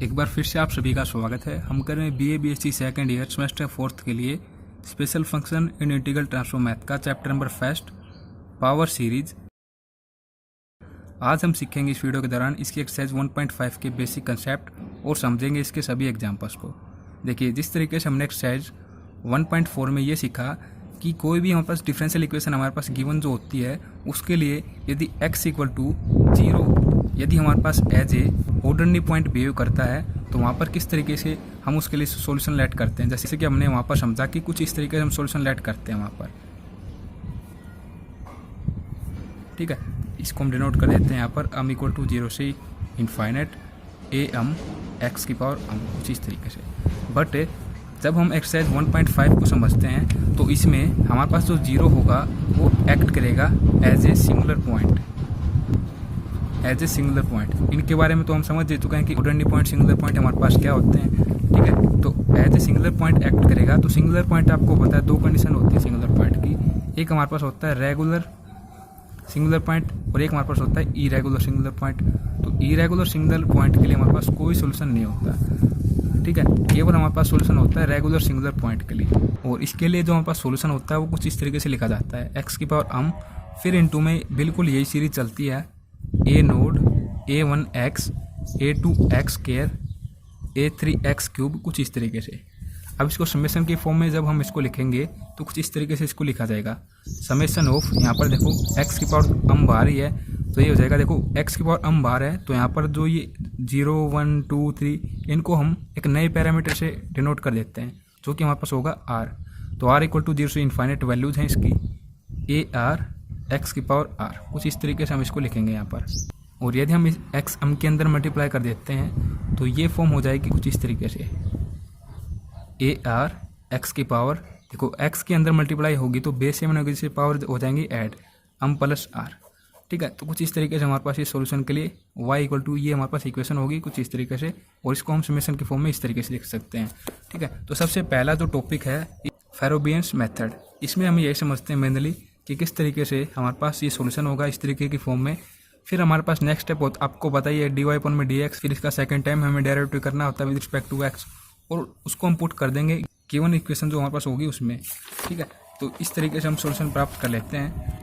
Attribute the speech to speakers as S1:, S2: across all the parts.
S1: एक बार फिर से आप सभी का स्वागत है। हम कर रहे हैं BA BSc second year semester 4 के लिए special function in integral transform math का chapter number first power series. आज हम सीखेंगे इस वीडियो के दौरान इसकी एक्सरसाइज 1.5 के बेसिक कंसेप्ट और समझेंगे इसके सभी एग्जाम्पल्स को। देखिए, जिस तरीके से हमने एक्सरसाइज 1.4 में ये सीखा कि कोई भी हमारे पास डिफरेंशियल इक्वेशन हमारे पास गिवन जो होती है उसके लिए यदि x इक्वल टू 0 यदि हमारे पास as an ordinary point behave करता है तो वहाँ पर किस तरीके से हम उसके लिए सॉल्यूशन लेट करते हैं। जैसे कि हमने वहाँ पर समझा कि कुछ इस तरीके से हम सॉल्यूशन लेट करते हैं वहाँ पर। ठीक है, इसको हम डिनोट कर देते हैं यहाँ पर m इक्वल टू 0 से इनफाइनाइट ए m x की पावर m, कुछ इस तरीके से। बट जब हम एक्सरसाइज 1.5 को समझते हैं तो इसमें हमारे पास जो 0 होगा वो एक्ट करेगा as a singular point. As a singular point इनके बारे में तो हम समझ चुके हैं कि ऑर्डिनरी पॉइंट सिंगुलर पॉइंट हमारे पास क्या होते हैं। ठीक है, तो as a singular point act करेगा। तो सिंगुलर पॉइंट आपको पता है दो कंडीशन होती है सिंगुलर पॉइंट की। एक हमारे पास होता है रेगुलर सिंगुलर पॉइंट और एक हमारे पास होता है इरेगुलर सिंगुलर पॉइंट। तो इरेगुलर सिंगुलर पॉइंट के लिए हमारे पास कोई सोल्यूशन नहीं होता। ठीक है, केवल हमारे पास सोल्यूशन होता है रेगुलर सिंगुलर पॉइंट के लिए। और इसके लिए जो हमारे पास सोल्यूशन होता है वो कुछ इस तरीके से लिखा जाता है x की पावर m, फिर इनटू में बिल्कुल यही सीरीज चलती है a node a1x a2x square a3x cube, कुछ इस तरीके से। अब इसको समेशन के फॉर्म में जब हम इसको लिखेंगे तो कुछ इस तरीके से इसको लिखा जाएगा समेशन ऑफ, यहाँ पर देखो x की पावर m बाहर ही है तो ये हो जाएगा। देखो x की पावर m बाहर है तो यहाँ पर जो ये 0 1 2 3 इनको हम एक नए पैरामीटर से डिनोट कर देते हैं जो कि हमारे पास होगा r। तो r इक्वल टू 0 से इन्फाइनाइट वैल्यूज हैं इसकी a r x की पावर r, कुछ इस तरीके से हम इसको लिखेंगे यहाँ पर। और यदि हम इस x m के अंदर मल्टीप्लाई कर देते हैं तो ये फॉर्म हो जाएगी कुछ इस तरीके से a r x की पावर, देखो x के अंदर मल्टीप्लाई होगी तो बेस से होगी जिससे पावर हो जाएंगी ऐड m प्लस r। ठीक है, तो कुछ इस तरीके से हमारे पास ये सॉल्यूशन के लिए y इक्वल टू ये हमारे पास इक्वेशन होगी कुछ इस तरीके से। और इसको हम समेशन के फॉर्म में इस तरीके से लिख सकते हैं। ठीक है, तो सबसे पहला जो टॉपिक है फेरोबियंस मेथड, इसमें हम यही समझते हैं मेनली कि किस तरीके से हमारे पास ये सॉल्यूशन होगा इस तरीके की फॉर्म में। फिर हमारे पास नेक्स्ट स्टेप आपको बताइए dy/dx, फिर इसका सेकंड टाइम हमें डेरिवेटिव करना होता है विद रिस्पेक्ट टू x और उसको हम पुट कर देंगे गिवन इक्वेशन जो हमारे पास होगी उसमें। ठीक है, तो इस तरीके से हम सॉल्यूशन प्राप्त कर लेते हैं।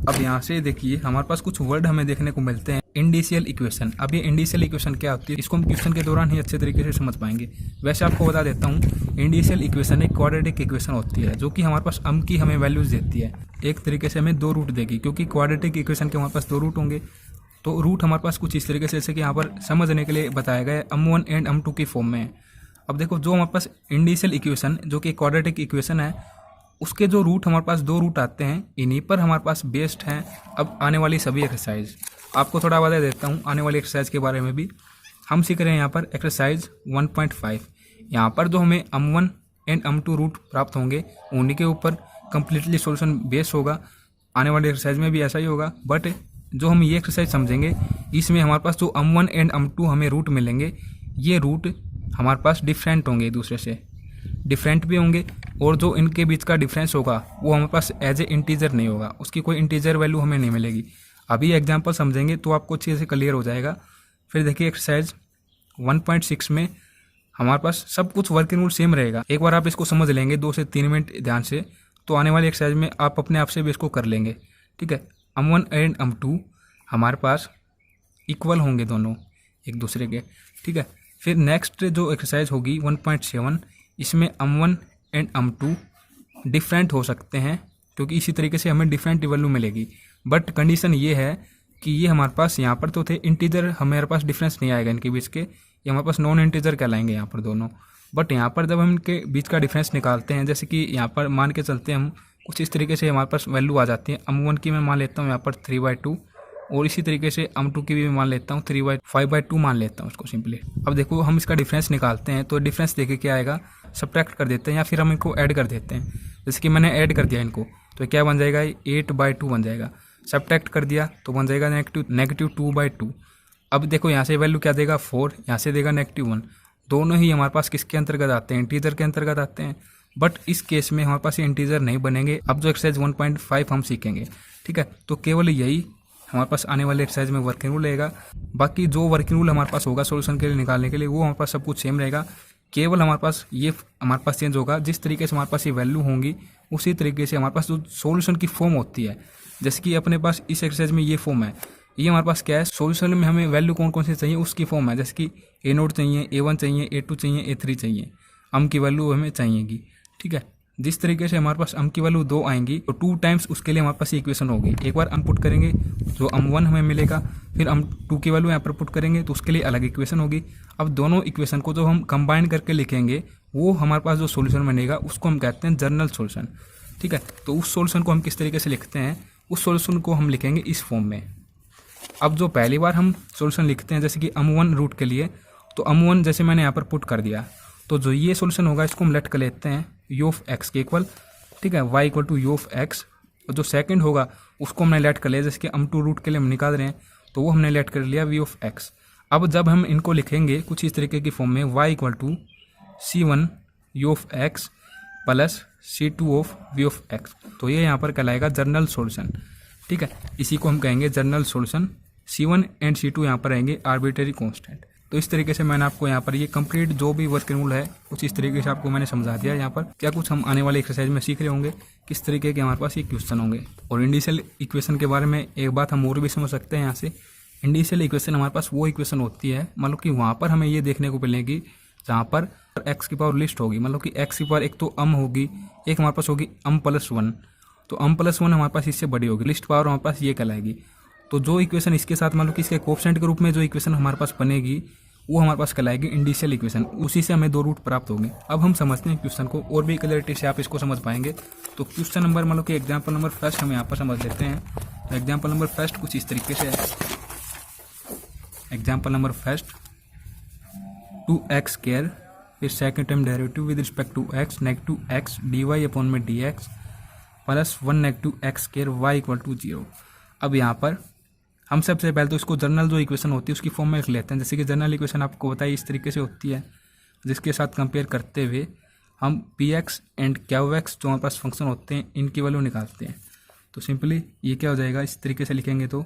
S1: अब यहाँ से देखिए हमारे पास कुछ वर्ड हमें देखने को मिलते हैं इंडिशियल इक्वेशन। अब ये इंडिशियल इक्वेशन क्या होती है इसको हम क्वेश्चन के दौरान ही अच्छे तरीके से समझ पाएंगे। वैसे आपको बता देता हूँ, इंडिशियल इक्वेशन एक क्वाड्रेटिक इक्वेशन होती है जो कि हमारे पास m की हमें वैल्यूज देती है। एक तरीके से हमें दो रूट देगी क्योंकि क्वाड्रेटिक इक्वेशन के हमारे पास दो रूट होंगे। तो रूट हमारे पास कुछ इस तरीके से जैसे कि यहाँ पर समझने के लिए बताया गया है m1 एंड m2 की फॉर्म में। अब देखो जो हमारे पास इंडिशियल इक्वेशन जो कि क्वाड्रेटिक इक्वेशन है उसके जो रूट हमारे पास दो रूट आते हैं, इन्हीं पर हमारे पास बेस्ड हैं अब आने वाली सभी एक्सरसाइज। आपको थोड़ा बता देता हूँ आने वाली एक्सरसाइज के बारे में भी। हम सीख रहे हैं यहाँ पर एक्सरसाइज 1.5। यहाँ पर जो हमें m1 एंड m2 रूट प्राप्त होंगे उन्हीं के ऊपर कंप्लीटली सॉल्यूशन बेस होगा। आने वाली एक्सरसाइज में भी ऐसा ही होगा। बट जो हम ये एक्सरसाइज समझेंगे इसमें हमारे पास जो m1 एंड m2 हमें रूट मिलेंगे ये रूट हमारे पास डिफरेंट होंगे, एक दूसरे से डिफरेंट भी होंगे। और जो इनके बीच का डिफरेंस होगा वो हमारे पास एज ए इंटीजर नहीं होगा, उसकी कोई इंटीजर वैल्यू हमें नहीं मिलेगी। अभी एग्जांपल समझेंगे तो आपको अच्छे से क्लियर हो जाएगा। फिर देखिए एक्सरसाइज 1.6 में हमारे पास सब कुछ वर्किंग रूल सेम रहेगा। एक बार आप इसको समझ लेंगे 2 से 3 मिनट ध्यान से तो आने वाली एक्सरसाइज में आप अपने आप से भी इसको कर लेंगे। ठीक है, m1 एंड m2 हमारे पास इक्वल होंगे दोनों एक दूसरे के। ठीक है, फिर नेक्स्ट जो एक्सरसाइज होगी 1.7 इसमें m1 एंड m2 डिफरेंट हो सकते हैं क्योंकि इसी तरीके से हमें डिफरेंट वैल्यू मिलेगी। बट कंडीशन ये है कि ये हमारे पास यहाँ पर तो थे इंटीजर, हमारे पास डिफरेंस नहीं आएगा इनके बीच के, ये हमारे पास नॉन इंटीजर कहलाएंगे यहाँ पर दोनों। बट यहाँ पर जब हम इनके बीच का डिफरेंस निकालते हैं, जैसे कि यहाँ पर मान के चलते हैं हम कुछ इस तरीके से हमारे पास वैल्यू आ जाती है। m1 की मैं मान लेता हूँ यहाँ पर 3/2 और इसी तरीके से m2 की भी मैं मान लेता हूँ 5/2 मान लेता हूँ उसको सिंपली। अब देखो हम इसका डिफरेंस निकालते हैं तो डिफरेंस देखे क्या आएगा, सब्ट्रैक्ट कर देते हैं या फिर हम इनको ऐड कर देते हैं। जैसे कि मैंने ऐड कर दिया इनको तो क्या बन जाएगा 8/2 बन जाएगा। सब्ट्रैक्ट कर दिया तो बन जाएगा नेगेटिव 2/2। अब देखो यहाँ से वैल्यू क्या देगा 4, यहाँ से देगा -1। दोनों ही हमारे पास किसके अंतर्गत आते हैं, इंटीजर के अंतर्गत आते हैं। बट इस केस में हमारे पास ये इंटीजर नहीं बनेंगे। अब जो एक्सरसाइज 1.5 हम सीखेंगे, ठीक है, तो केवल यही हमारे पास आने वाले एक्सरसाइज में वर्किंग रूल रहेगा। बाकी जो वर्किंग रूल हमारे पास होगा सोल्यूशन के लिए निकालने के लिए वो हमारे पास सब कुछ सेम रहेगा। केवल हमारे पास चेंज होगा, जिस तरीके से हमारे पास ये वैल्यू होंगी उसी तरीके से हमारे पास जो सोल्यूशन की फॉर्म होती है, जैसे कि अपने पास इस एक्सरसाइज में ये फॉर्म है, ये हमारे पास क्या है, सोल्यूशन में हमें वैल्यू कौन कौन सी चाहिए उसकी फॉर्म है। जैसे कि A0 चाहिए, A1 चाहिए, A2 चाहिए, A3 चाहिए, अम की वैल्यू हमें चाहिएगी। ठीक है, जिस तरीके से हमारे पास अम की वैल्यू 2 आएंगी तो 2 टाइम्स उसके लिए हमारे पास इक्वेशन होगी। एक बार अम पुट करेंगे तो अम1 हमें मिलेगा, फिर अम2 की वैल्यू यहाँ पर पुट करेंगे तो उसके लिए अलग इक्वेशन होगी। अब दोनों इक्वेशन को जो हम कंबाइन करके लिखेंगे वो हमारे पास जो सोल्यूशन बनेगा उसको हम कहते हैं जनरल सोल्यूशन। ठीक है, तो उस सोल्यूशन को हम किस तरीके से लिखते हैं, उस सोल्यूशन को हम लिखेंगे इस फॉर्म में। अब जो पहली बार हम सोल्यूशन लिखते हैं जैसे कि अम1 रूट के लिए, तो अम1 जैसे मैंने यहाँ पर पुट कर दिया, तो जो ये सोल्यूशन होगा इसको हम लेट कर लेते हैं यू ऑफ एक्स के इक्वल। ठीक है, y equal to u of x. और जो सेकंड होगा उसको हमने लेट कर लिया, जैसे कि अम2 रूट के लिए हम निकाल रहे हैं तो वो हमने लेट कर लिया वी ऑफ एक्स। अब जब हम इनको लिखेंगे कुछ इस तरीके की फॉर्म में, y equal to C1 u of x plus C2 of v of x, तो ये यहाँ पर कहलाएगा जनरल सोल्यूशन। ठीक है, इसी को हम कहेंगे general solution. C1 and C2 यहाँ पर रहेंगे आर्बिट्रेरी कांस्टेंट। तो इस तरीके से मैंने आपको यहाँ पर ये कंप्लीट जो भी वर्किंग रूल है कुछ इस तरीके से आपको मैंने समझा दिया। यहाँ पर क्या कुछ हम आने वाले एक्सरसाइज में सीख रहे होंगे, किस तरीके के हमारे पास ये क्वेश्चन होंगे। और इंडिशियल इक्वेशन के बारे में एक बात हम और भी समझ सकते हैं यहाँ से। इंडिशियल इक्वेशन हमारे पास वो इक्वेशन होती है, मतलब कि वहाँ पर हमें ये देखने को मिलेगी जहाँ पर एक्स की पावर लिस्ट होगी, मतलब कि एक्स की पावर एक तो अम होगी, एक हमारे पास होगी अम+1, तो अम+1 हमारे पास इससे बड़ी होगी, लिस्ट पावर हमारे पास ये कहलाएगी। तो जो इक्वेशन इसके साथ मतलब कि इसके कोएफिशिएंट के रूप में जो इक्वेशन हमारे पास बनेगी वो हमारे पास कहलाएगी इंडिशियल इक्वेशन, उसी से हमें 2 रूट प्राप्त होंगे। अब हम समझते हैं क्वेश्चन को, और भी क्लैरिटी से आप इसको समझ पाएंगे। तो क्वेश्चन नंबर मतलब कि एग्जाम्पल नंबर फर्स्ट हम यहाँ पर समझ लेते हैं। तो एग्जाम्पल नंबर फर्स्ट कुछ इस तरीके से है। Example number first 2x square, फिर second time derivative with respect to x negative x dy upon में dx plus 1 negative x square y equal to 0। अब यहाँ पर हम सबसे पहले तो इसको जनरल जो इक्वेशन होती है उसकी फॉर्म में लिख लेते हैं। जैसे कि जनरल इक्वेशन आपको बताइए इस तरीके से होती है, जिसके साथ कंपेयर करते हुए हम px एंड qx जो हमारे पास फंक्शन होते हैं इनकी वैल्यू निकालते हैं। तो सिंपली ये क्या हो जाएगा, इस तरीके से लिखेंगे तो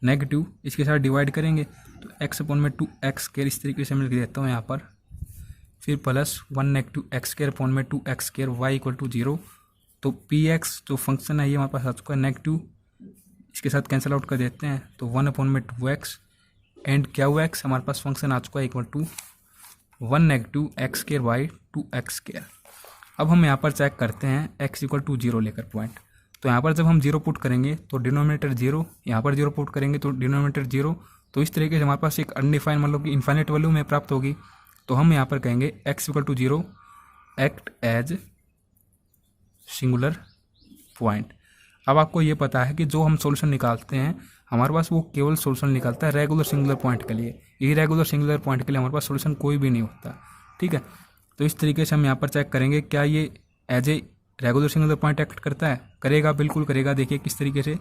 S1: नेगेटिव इसके साथ डिवाइड करेंगे तो x अपॉन में 2x स्क्वायर इस तरीके से मैं लिख देता हूँ यहाँ पर, फिर plus 1 negative x square upon में 2x square y equal to 0। तो px जो फंक्शन है ये हमारे पास आ चुका है नेगेटिव, इसके साथ कैंसिल आउट कर देते हैं तो 1 अपॉन में 2x एंड qx हमारे पास फंक्शन आ चुका है equal to 1 negative x square by 2x square. अब हम यहाँ पर चेक करते हैं x इक्वल टू 0 लेकर पॉइंट। तो यहाँ पर जब हम 0 पुट करेंगे तो डिनोमिनेटर 0, यहाँ पर 0 पुट करेंगे तो डिनोमिनेटर 0। तो इस तरीके से हमारे पास एक अनडिफाइन मतलब कि इन्फाइनाइट वैल्यू में प्राप्त होगी। तो हम यहाँ पर कहेंगे x equal to 0 act as singular point. अब आपको ये पता है कि जो हम सॉल्यूशन निकालते हैं हमारे पास वो केवल सॉल्यूशन निकलता है रेगुलर सिंगुलर पॉइंट के लिए, इरेगुलर सिंगुलर पॉइंट के लिए हमारे पास सॉल्यूशन कोई भी नहीं होता। ठीक है, तो इस तरीके से हम यहाँ पर चेक करेंगे क्या ये as a regular singular point act करता है, करेगा, बिल्कुल करेगा। देखिए किस तरीके से,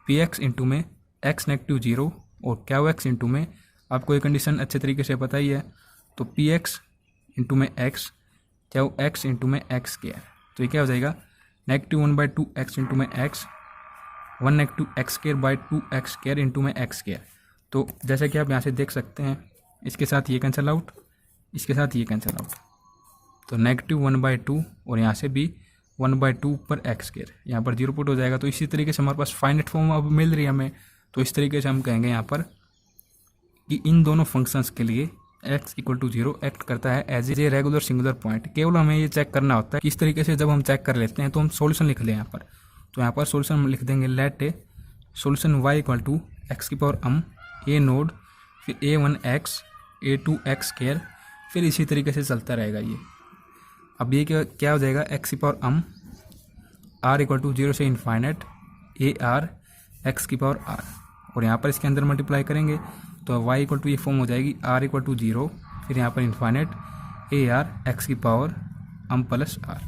S1: px इंटू में x नेगेटिव 0 और qx इंटू में, आपको ये कंडीशन अच्छे तरीके से पता ही है, तो px इंटू में x qx इंटू में x स्क्वायर। तो ये क्या हो जाएगा नेगेटिव 1/2x इंटू में x 1 negative x square by 2x square into में x स्क्वायर। तो जैसा कि आप यहाँ से देख सकते हैं इसके साथ ये कैंसिल आउट, इसके साथ ये कैंसिल आउट, तो नेगेटिव 1/2 और यहाँ से भी 1/2 पर x स्क्वायर, यहाँ पर 0 पुट हो जाएगा। तो इसी तरीके से हमारे पास फाइनाइट फॉर्म अब मिल रही है हमें। तो इस तरीके से हम कहेंगे यहाँ पर कि इन दोनों फंक्शंस के लिए x इक्वल टू 0 एक्ट करता है as a regular singular point. केवल हमें ये चेक करना होता है कि इस तरीके से जब हम चेक कर लेते हैं तो हम सॉल्यूशन लिख लें यहाँ पर। तो यहाँ पर सॉल्यूशन हम लिख देंगे let a solution y equal to x की पावर अम ए नोड, फिर a1x a2x स्क्वायर, फिर इसी तरीके से चलता रहेगा ये। अब ये क्या हो जाएगा, एक्स की power m r equal to 0 से इन्फाइनाइट ए आर एक्स की पावर r, और यहाँ पर इसके अंदर मल्टीप्लाई करेंगे तो y इक्वल टू ये फॉर्म हो जाएगी r इक्वल टू 0, फिर यहाँ पर इन्फाइनाइट ए आर एक्स की पावर अम प्लस r।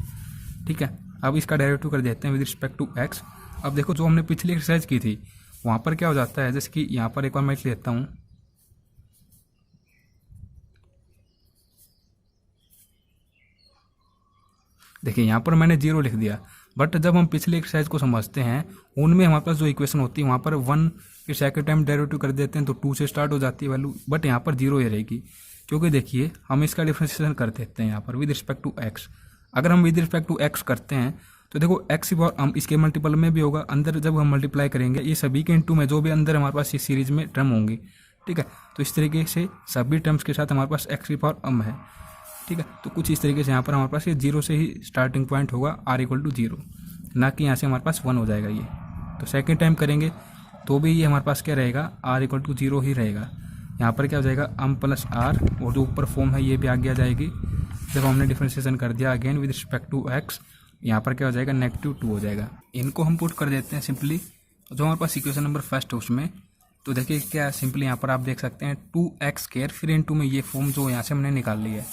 S1: ठीक है, अब इसका डेरिवेटिव कर देते हैं विद रिस्पेक्ट टू x। अब देखो जो हमने पिछली एक्सरसाइज की थी वहाँ पर क्या हो जाता है, जैसे कि यहाँ पर एक बार मैं लिख लेता हूँ, देखिए यहाँ पर मैंने 0 लिख दिया। बट जब हम पिछले एक्सरसाइज को समझते हैं उनमें हमारे पास जो इक्वेशन होती है वहाँ पर 1 के सेकंड टाइम डेरिवेटिव कर देते हैं तो 2 से स्टार्ट हो जाती है वैल्यू, बट यहाँ पर 0 ही रहेगी, क्योंकि देखिए हम इसका डिफ्रेंशिएशन कर देते हैं यहाँ पर विद रिस्पेक्ट टू एक्स। अगर हम विद रिस्पेक्ट टू एक्स करते हैं तो देखो एक्स की पावर हम इसके मल्टीपल में भी होगा, अंदर जब हम मल्टीप्लाई करेंगे ये सभी के इंटू में जो भी अंदर हमारे पास ये सीरीज में टर्म होंगी, ठीक है। तो इस तरीके से सभी टर्म्स के साथ हमारे पास एक्स की पावर है, ठीक है। तो कुछ इस तरीके से यहाँ पर हमारे पास ये 0 से ही स्टार्टिंग पॉइंट होगा r=0, ना कि यहाँ से हमारे पास 1 हो जाएगा ये। तो सेकेंड टाइम करेंगे तो भी ये हमारे पास क्या रहेगा, r=0 ही रहेगा। यहाँ पर क्या हो जाएगा m+r, और जो ऊपर फॉर्म है ये भी आगे आ जाएगी। जब हमने डिफरेंशिएशन कर दिया again with respect to x, यहाँ पर क्या हो जाएगा -2 हो जाएगा। इनको हम पुट कर देते हैं सिंपली, जो हमारे पास इक्वेशन नंबर फर्स्ट है उसमें। तो देखिए क्या सिंपली यहाँ पर आप देख सकते हैं 2x² फिर इंटू में ये फॉर्म जो यहाँ से हमने निकाल ली है,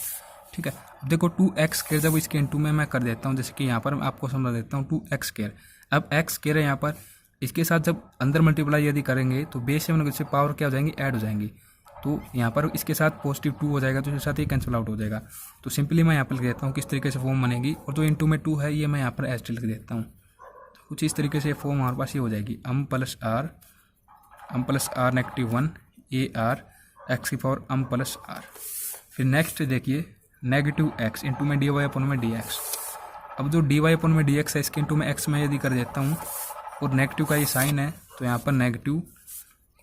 S1: ठीक है। अब देखो 2x² जब इसके इंटू में मैं कर देता हूँ, जैसे कि यहाँ पर मैं आपको समझा देता हूँ 2x²। अब x² है यहाँ पर, इसके साथ जब अंदर मल्टीप्लाई यदि करेंगे तो बेस से पावर क्या हो जाएंगी, ऐड हो जाएंगी। तो यहाँ पर इसके साथ +2 हो जाएगा, तो इसके साथ ही कैंसिल आउट हो जाएगा। तो सिंपली मैं यहाँ पर लिख देता हूँ किस तरीके से फॉर्म बनेगी, और जो इंटू में 2 है ये मैं यहाँ पर एच लिख देता हूँ। तो कुछ इस तरीके से फॉर्म हमारे पास ये हो जाएगी m+r -1 AR x⁻m+r। फिर नेक्स्ट देखिए -x इंटू में dy/dx। अब जो dy/dx है इसके इंटू में x में यदि कर देता हूँ, और नेगेटिव का ये साइन है तो यहाँ पर नेगेटिव,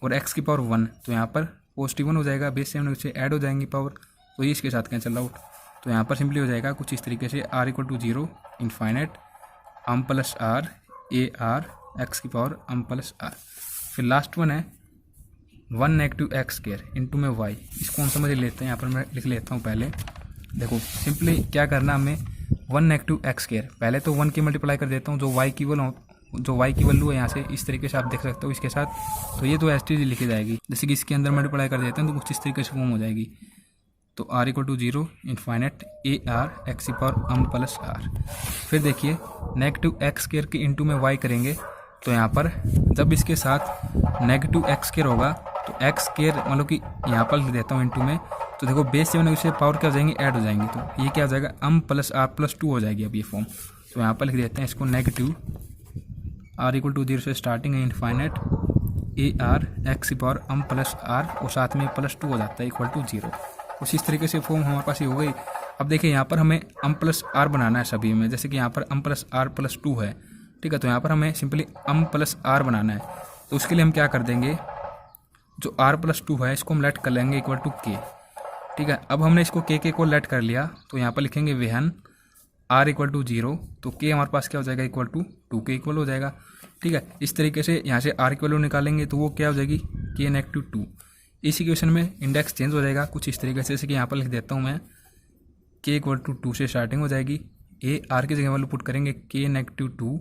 S1: और x⁻1 तो यहाँ पर +1 हो जाएगा, बेस से ऐड हो जाएंगी पावर, तो ये इसके साथ कैंसिल आउट। तो यहाँ पर सिंपली हो जाएगा कुछ इस तरीके से r=0 infinite m+r AR x⁻m+r। फिर लास्ट वन है 1 -x² इंटू में y। इसको हम समझ लेते हैं, यहाँ पर मैं लिख लेता हूँ पहले। देखो सिंपली क्या करना हमें, 1 -x², पहले तो 1 की मल्टीप्लाई कर देता हूँ, जो y की वैल्यू है यहाँ से इस तरीके से आप देख सकते हो इसके साथ। तो ये तो एस टी लिखी जाएगी, जैसे कि इसके अंदर मल्टीप्लाई कर देते हैं तो कुछ इस तरीके से फॉर्म हो जाएगी। तो r=0 इनफाइनाइट AR x⁻m+r। फिर देखिए -x² के इंटू में y करेंगे, तो यहाँ पर जब इसके साथ -x² होगा तो x² मतलब कि यहाँ पर लिख देता हूँ इंटू में, तो देखो बेस से उससे पावर क्या हो जाएंगी, ऐड हो जाएंगी। तो ये क्या हो जाएगा m+r+2 हो जाएगी अब ये फॉर्म। तो यहाँ पर लिख देते हैं इसको नेगेटिव r=0 से स्टार्टिंग है इनफाइनाइट AR x⁻m+r, और साथ में +2 हो जाता है =0। उसी तरीके से फॉर्म हमारे पास ये हो गई। अब देखिए यहाँ पर हमें m+r बनाना है सभी में, जैसे कि यहाँ पर m+r+2 है, ठीक है। तो यहाँ पर हमें सिंपली m+r बनाना है, तो उसके लिए हम क्या कर देंगे, जो r+2 है इसको हम लेट कर लेंगे =k, ठीक है। अब हमने इसको k को लेट कर लिया, तो यहाँ पर लिखेंगे वेहन r=0, तो k हमारे पास क्या हो जाएगा =2 के इक्वल हो जाएगा, ठीक है। इस तरीके से यहाँ से r की वैल्यू निकालेंगे तो वो क्या हो जाएगी k-2। इस इक्वेशन में इंडेक्स चेंज हो जाएगा कुछ इस तरीके से, जैसे कि यहाँ पर लिख देता हूँ मैं k=2 से स्टार्टिंग हो जाएगी, r की जगह वैल्यू पुट करेंगे k-2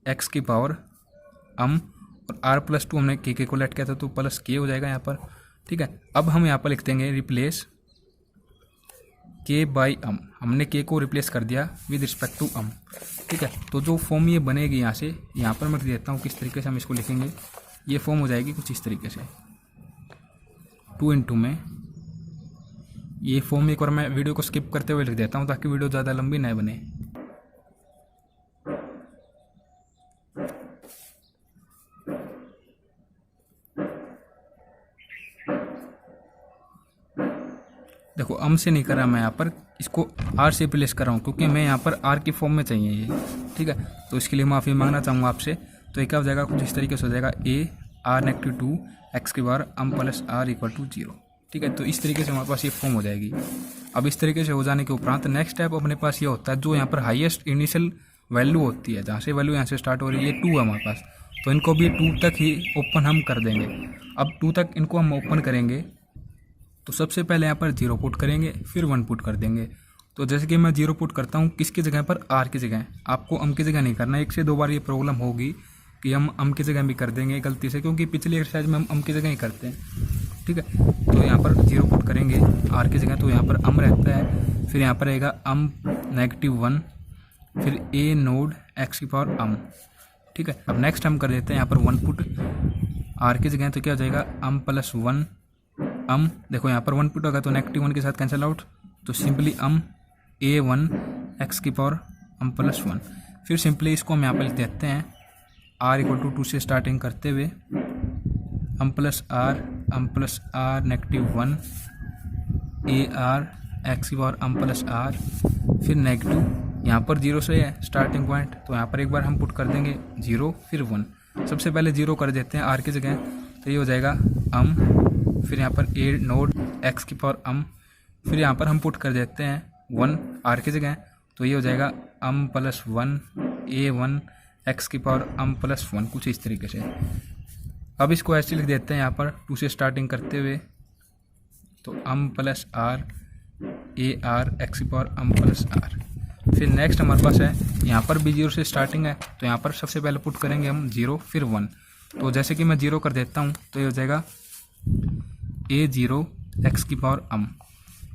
S1: x⁻m, और r+2 हमने k को लेट किया था तो +k हो जाएगा यहाँ पर, ठीक है। अब हम यहाँ पर लिख देंगे रिप्लेस k/m, हमने k को रिप्लेस कर दिया विद रिस्पेक्ट टू m, ठीक है। तो जो फॉर्म ये बनेगी यहाँ से, यहाँ पर मैं लिख देता हूँ किस तरीके से हम इसको लिखेंगे। ये फॉर्म हो जाएगी कुछ इस तरीके से 2 इंटू में ये फॉर्म। एक बार मैं वीडियो को स्किप करते हुए लिख देता हूँ ताकि वीडियो ज़्यादा लंबी न बने। देखो m से नहीं कर रहा मैं यहाँ पर, इसको r से रिप्लेस कर रहा हूँ क्योंकि मैं यहाँ पर r की फॉर्म में चाहिए ये, ठीक है। तो इसके लिए माफ़ी मांगना चाहूँगा आपसे। तो ये क्या हो जाएगा कुछ इस तरीके से हो जाएगा r-2 x⁻m+r =0, ठीक है। तो इस तरीके से हमारे पास ये फॉर्म हो जाएगी। अब इस तरीके से हो जाने के उपरांत नेक्स्ट स्टेप अपने पास ये होता है, जो यहाँ पर हाईएस्ट इनिशियल वैल्यू होती है, जहाँ से वैल्यू यहाँ से स्टार्ट हो रही है, ये 2 है हमारे पास, तो इनको भी 2 तक ही ओपन हम कर देंगे। अब 2 तक इनको हम ओपन करेंगे तो सबसे पहले यहाँ पर 0 पुट करेंगे, फिर 1 पुट कर देंगे। तो जैसे कि मैं 0 पुट करता हूँ किसकी जगह पर, r की जगह। आपको m की जगह नहीं करना, 1 से 2 बार ये प्रॉब्लम होगी कि हम m की जगह भी कर देंगे गलती से, क्योंकि पिछली एक्सरसाइज में हम m की जगह ही करते हैं, ठीक है। तो यहाँ पर 0 पुट करेंगे r की जगह, तो यहाँ पर m रहता है, फिर यहाँ पर रहेगा m-1, फिर a नोड x⁻m, ठीक है। अब नेक्स्ट हम कर देते हैं यहाँ पर 1 पुट r की जगह, तो क्या हो जाएगा m+1 देखो यहाँ पर 1 पुट होगा तो -1 के साथ कैंसिल आउट, तो सिंपली a1 x⁻m+1। फिर सिंपली इसको हम यहाँ पर लिख देते हैं r इक्वल टू 2 से स्टार्टिंग करते हुए m plus r -1 a r x की पावर m प्लस आर, फिर नेगेटिव यहाँ पर 0 से है स्टार्टिंग पॉइंट, तो यहाँ पर एक बार हम पुट कर देंगे 0 फिर 1। सबसे पहले 0 कर देते हैं r की जगह, तो ये हो जाएगा m, फिर यहाँ पर ए नोड x की पावर m, फिर यहाँ पर हम पुट कर देते हैं 1 r की जगह, तो ये हो जाएगा m प्लस 1 a1 x की पावर m प्लस 1, कुछ इस तरीके से। अब इसको ऐसे लिख देते हैं यहाँ पर 2 से स्टार्टिंग करते हुए, तो m plus r a r x की पावर m प्लस आर। फिर नेक्स्ट हमारे पास है यहाँ पर भी 0 से स्टार्टिंग है, तो यहाँ पर सबसे पहले पुट करेंगे हम 0 फिर 1। तो जैसे कि मैं 0 कर देता हूँ, तो ये हो जाएगा a0 x की पावर m,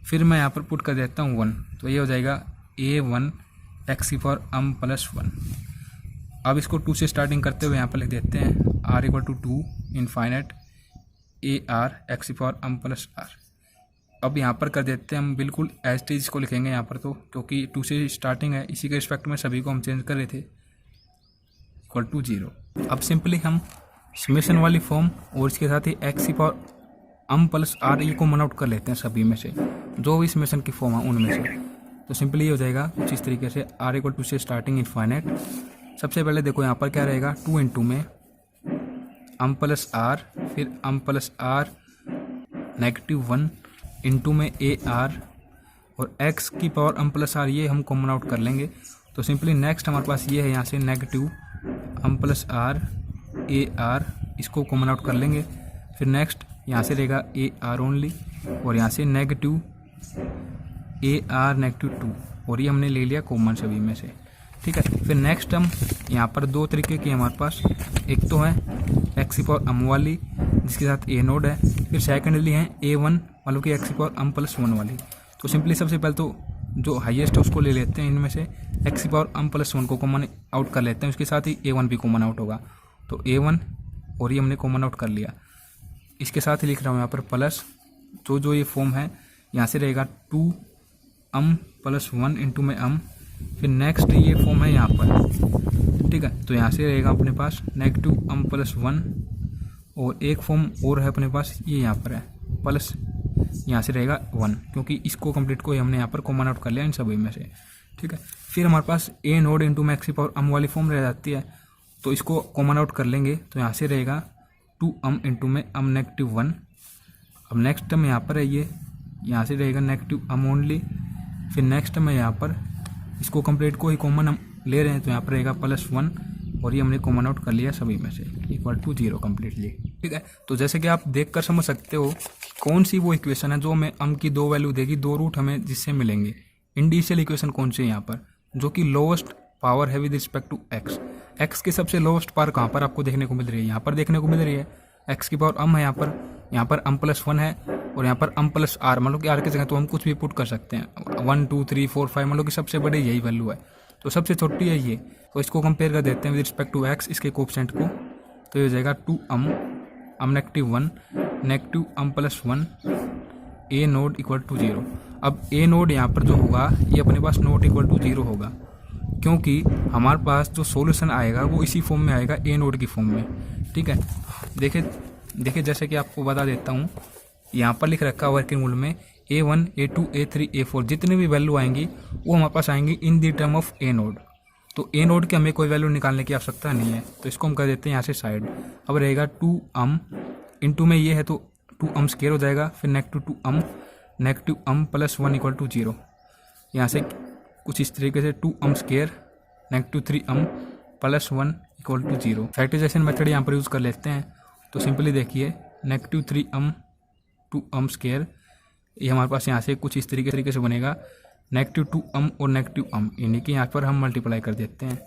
S1: फिर मैं यहाँ पर पुट कर देता हूँ 1, तो ये हो जाएगा a1 x की पावर m प्लस 1। अब इसको 2 से स्टार्टिंग करते हुए यहाँ पर लिख देते हैं r equal to 2 infinite a r x की पावर m प्लस आर। अब यहाँ पर कर देते हैं हम बिल्कुल एज टी इसको लिखेंगे यहाँ पर, तो क्योंकि 2 से स्टार्टिंग है, इसी के रिस्पेक्ट में सभी को हम चेंज कर रहे थे, इक्वल टू 0। अब सिंपली हम समेशन वाली फॉर्म और इसके साथ ही एक्स की पावर m प्लस आर ये कॉमन आउट कर लेते हैं सभी में से, जो भी समेशन की फॉर्म है उनमें से। तो सिंपली ये हो जाएगा कुछ इस तरीके से, r इक्वल टू से स्टार्टिंग इनफाइनाइट। सबसे पहले देखो यहाँ पर क्या रहेगा, 2 इंटू में m प्लस आर, फिर m प्लस आर -1 इंटू में ए आर, और x की पावर m प्लस आर ये हम कॉमन आउट कर लेंगे। तो सिंपली नेक्स्ट हमारे पास ये है यहाँ से negative m plus r a r, इसको कॉमन आउट कर लेंगे। फिर नेक्स्ट यहाँ से रहेगा ए आर ओनली, और यहाँ से नेगेटिव ए आर -2, और ये हमने ले लिया कॉमन सभी में से, ठीक है। फिर नेक्स्ट हम यहाँ पर 2 तरीके की हमारे पास, एक तो है एक्स की पावर m वाली जिसके साथ ए नोड है, फिर सेकेंडली है a1 मतलब कि एक्स की पावर m प्लस 1 वाली। तो सिंपली सबसे पहले तो जो हाईएस्ट है उसको ले लेते हैं, इनमें से एक्स की पावर m प्लस 1 को कॉमन आउट कर लेते हैं, उसके साथ ही a1 भी कॉमन आउट होगा। तो a1 और ये हमने कॉमन आउट कर लिया, इसके साथ ही लिख रहा हूँ यहाँ पर प्लस, जो ये फॉर्म है यहाँ से रहेगा 2m प्लस 1 इंटू में m, फिर नेक्स्ट ये फॉर्म है यहाँ पर, ठीक है। तो यहाँ से रहेगा अपने पास नेगेटिव m प्लस 1, और एक फॉर्म और है अपने पास, ये यहाँ पर है प्लस, यहाँ से रहेगा 1, क्योंकि इसको कंप्लीट को हमने यहाँ पर कॉमन आउट कर लिया इन सभी में से, ठीक है। फिर हमारे पास ए नोड इंटू में एक्स की पावर m वाली फॉर्म रह जाती है, तो इसको कॉमन आउट कर लेंगे, तो यहाँ से रहेगा 2m इंटू में m -1। अब नेक्स्ट टर्म यहाँ पर है ये, यहाँ से रहेगा नेगेटिव m ओनली। फिर नेक्स्ट टर्म है यहाँ पर, इसको कंप्लीट को ही कॉमन हम ले रहे हैं, तो यहाँ पर रहेगा +1, और ये हमने कॉमन आउट कर लिया सभी में से, इक्वल टू 0 कम्प्लीटली, ठीक है। तो जैसे कि आप देख कर समझ सकते हो कौन सी वो इक्वेशन है जो हमें m की 2 वैल्यू देगी, 2 रूट हमें जिससे मिलेंगे। इंडिशियल इक्वेशन कौन सी है यहाँ पर, जो कि लोएस्ट पावर है विद रिस्पेक्ट टू x की सबसे लोएस्ट पावर कहाँ पर आपको देखने को मिल रही है, यहाँ पर देखने को मिल रही है। x की पावर m है यहाँ पर m प्लस 1 है, और यहाँ पर m प्लस r, मतलब कि r की जगह तो हम कुछ भी पुट कर सकते हैं, 1 2 3 4 5, मतलब कि सबसे बड़ी यही वैल्यू है, तो सबसे छोटी है ये। तो इसको कंपेयर कर देते हैं विद रिस्पेक्ट टू x, इसके कोएफिशिएंट को, तो ये हो जाएगा 2m -1 negative m plus 1 a naught equal to 0। अब ए नोड यहाँ पर जो होगा ये अपने पास नोट इक्वल टू 0 होगा, क्योंकि हमारे पास जो सॉल्यूशन आएगा वो इसी फॉर्म में आएगा, ए नोड की फॉर्म में, ठीक है। देखिए जैसे कि आपको बता देता हूँ, यहाँ पर लिख रखा है वर्किंग रूल में a1 a2 a3 a4 जितनी भी वैल्यू आएंगी वो हमारे पास आएंगी in the term of a node. तो ए नोड की हमें कोई वैल्यू निकालने की आवश्यकता नहीं है, तो इसको हम कर देते हैं यहाँ से साइड। अब रहेगा 2m इंटू में ये है तो 2m स्क्वायर हो जाएगा, फिर negative m plus 1 equal to 0। यहाँ से कुछ इस तरीके से 2m square negative 3m plus 1 equal to 0। Factorisation method यहाँ पर यूज़ कर लेते हैं, तो सिंपली देखिए नेगेटिव 3m 2m स्क्वायर, ये हमारे पास यहाँ से कुछ इस तरीके से बनेगा, नेगेटिव 2m और नेगेटिव m, यानी कि यहाँ पर हम मल्टीप्लाई कर देते हैं,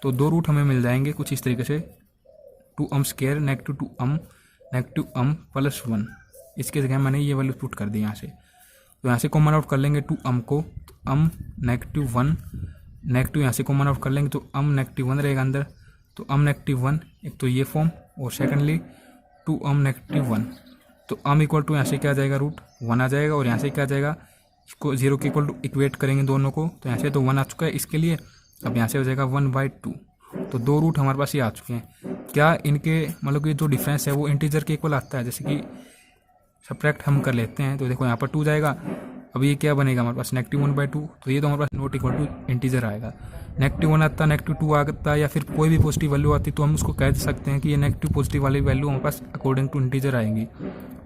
S1: तो 2 रूट हमें मिल जाएंगे कुछ इस तरीके से, 2m square negative 2m negative m plus 1, इसके जगह मैंने ये वैल्यू पुट कर दी यहाँ से। तो यहाँ से कॉमन आउट कर लेंगे 2m को, तो m -1 नेगेटिव यहाँ से कॉमन आउट कर लेंगे, तो m -1 रहेगा अंदर, तो m -1 एक तो ये फॉर्म, और सेकेंडली 2m -1, तो m इक्वल टू यहाँ से क्या आ जाएगा √1 आ जाएगा, और यहाँ से क्या आ जाएगा, इसको 0 के इक्वल टू इक्वेट करेंगे दोनों को, तो यहाँ से तो 1 आ चुका है इसके लिए, अब यहाँ से हो जाएगा 1/2। तो 2 रूट हमारे पास ये आ चुके हैं। क्या इनके मतलब कि जो डिफरेंस है वो इंटीजर के इक्वल आता है? जैसे कि सब्ट्रैक्ट हम कर लेते हैं तो देखो यहाँ पर 2 जाएगा। अब ये क्या बनेगा हमारे पास -1/2, तो ये तो हमारे पास नॉट इक्वल टू इंटीजर आएगा। -1 आता, -2 आता, या फिर कोई भी पॉजिटिव वैल्यू आती तो हम उसको कह सकते हैं कि ये नेगेटिव पॉजिटिव वाली वैल्यू हमारे पास अकॉर्डिंग टू इंटीजर आएंगी।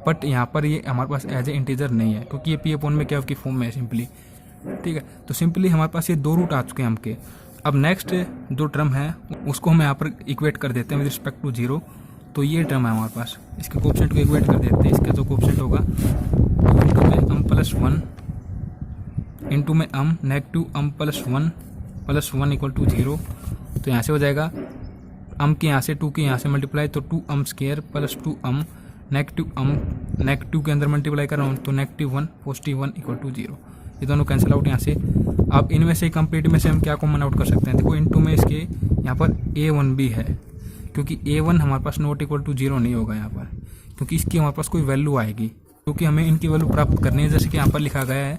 S1: बट यहाँ पर ये हमारे पास एज ए इंटीजर नहीं है क्योंकि ये p/, में क्या की फॉर्म में है सिंपली। ठीक है, तो सिंपली हमारे पास ये 2 रूट आ चुके हैं हमके। अब नेक्स्ट जो टर्म है उसको हम यहाँ पर इक्वेट कर देते हैं विद रिस्पेक्ट टू 0। तो ये टर्म है हमारे पास, इसके कोएफिशिएंट को इक्वेट कर देते हैं। इसका जो कोएफिशिएंट होगा 2 में m + 1 इंटू में m negative m + 1 equal to 0। तो यहाँ से हो जाएगा m के यहाँ से 2 के यहाँ से मल्टीप्लाई, तो 2m² + 2m नेगेटिव के अंदर मल्टीप्लाई कर रहा हूँ तो -1 +1 इक्वल टू 0। ये दोनों कैंसिल आउट यहाँ से। अब इनमें से कंप्लीट में से हम क्या कॉमन आउट कर सकते हैं? देखो इंटू में इसके यहाँ पर a1 भी है, क्योंकि a1 हमारे पास नॉट इक्वल टू 0 नहीं होगा यहाँ पर, क्योंकि इसकी हमारे पास कोई वैल्यू आएगी, क्योंकि हमें इनकी वैल्यू प्राप्त करनी है। जैसे कि यहाँ पर लिखा गया है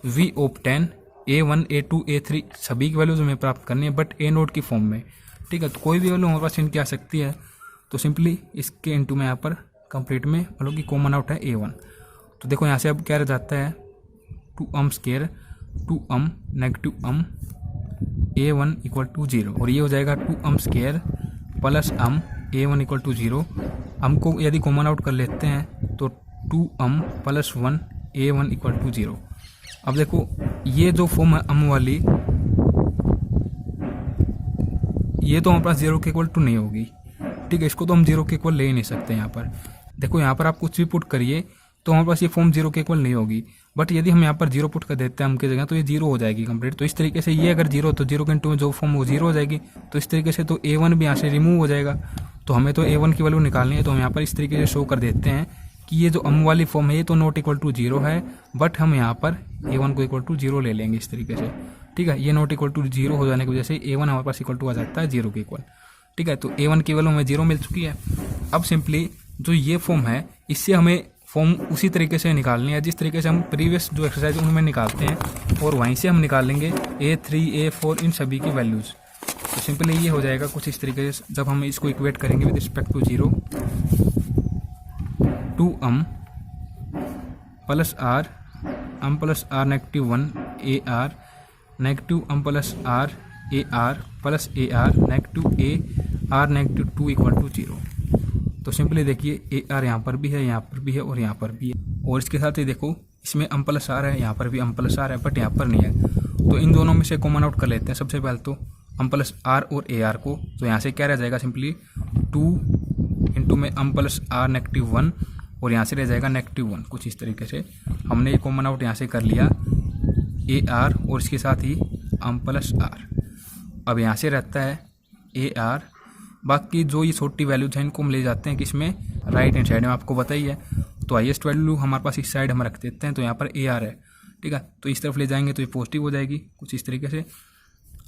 S1: v(10) a1 a2 a3 सभी की वैल्यूज हमें प्राप्त करनी है, बट a0 की फॉर्म में। ठीक है, तो कोई भी वैल्यू हमारे पास इनकी आ सकती है। तो सिंपली इसके इंटू में यहाँ पर कंप्लीट में मतलब कि कॉमन आउट है a1। तो देखो यहाँ से अब क्या रह जाता है 2m² 2m negative m a1 equal to 0, और ये हो जाएगा 2m² + m a1 equal to 0। m को यदि कॉमन आउट कर लेते हैं तो 2m + 1 a1 इक्वल टू 0। अब देखो ये जो फॉर्म है m वाली, ये तो हमारे पास 0 के इक्वल टू नहीं होगी। ठीक है, इसको तो हम 0 के इक्वल ले ही नहीं सकते। यहाँ पर देखो, यहाँ पर आप कुछ भी पुट करिए तो हमारे पास ये फॉर्म 0 के इक्वल नहीं होगी। बट यदि हम यहाँ पर 0 पुट कर देते हैं m की जगह तो ये 0 हो जाएगी कंप्लीट। तो इस तरीके से ये अगर 0 तो 0 के इंटू में जो फॉर्म वो 0 हो जाएगी। तो इस तरीके से तो a1 भी यहाँ से रिमूव हो जाएगा। तो हमें तो a1 की वैल्यू निकालनी है, तो हम यहाँ पर इस तरीके से शो कर देते हैं कि ये जो m वाली फॉर्म है ये तो नॉट इक्वल टू 0 है, बट हम यहाँ पर a1 को इक्वल टू 0 ले लेंगे इस तरीके से। ठीक है, ये नॉट इक्वल टू 0 हो जाने की वजह से a1 हमारे पास इक्वल टू आ जाता है 0 के इक्वल। ठीक है, तो a1 की वैल्यू हमें 0 मिल चुकी है। अब सिंपली जो ये फॉर्म है इससे हमें फॉर्म उसी तरीके से निकालनी है जिस तरीके से हम प्रीवियस जो एक्सरसाइज उनमें निकालते हैं, और वहीं से हम निकाल लेंगे a3 a4 इन सभी की वैल्यूज़। तो सिंपली ये हो जाएगा कुछ इस तरीके से। जब हम इसको इक्वेट करेंगे with respect to 0, 2m + r m + r -1 ar negative m + r ar + ar negative a r -2 equal to 0। तो सिंपली देखिए AR यहाँ पर भी है, यहाँ पर भी है और यहाँ पर भी है, और इसके साथ ही देखो इसमें m + r है, यहाँ पर भी m + r है, बट यहाँ पर नहीं है। तो इन दोनों में से कॉमन आउट कर लेते हैं सबसे पहले तो m + r और AR को। तो यहाँ से क्या रह जाएगा सिंपली 2 इंटू में m + r -1, और यहाँ से रह जाएगा -1। कुछ इस तरीके से हमने ये कॉमन आउट यहाँ से कर लिया AR और इसके साथ ही m + r। अब यहाँ से रहता है AR, बाकी जो ये छोटी वैल्यूज हैं इनको हम ले जाते हैं किसमें, राइट हैंड साइड में, आपको पता ही है। तो हाईएस्ट वैल्यू हमारे पास इस साइड हम रख देते हैं, तो यहाँ पर AR है। ठीक है, तो इस तरफ ले जाएंगे तो ये पॉजिटिव हो जाएगी कुछ इस तरीके से।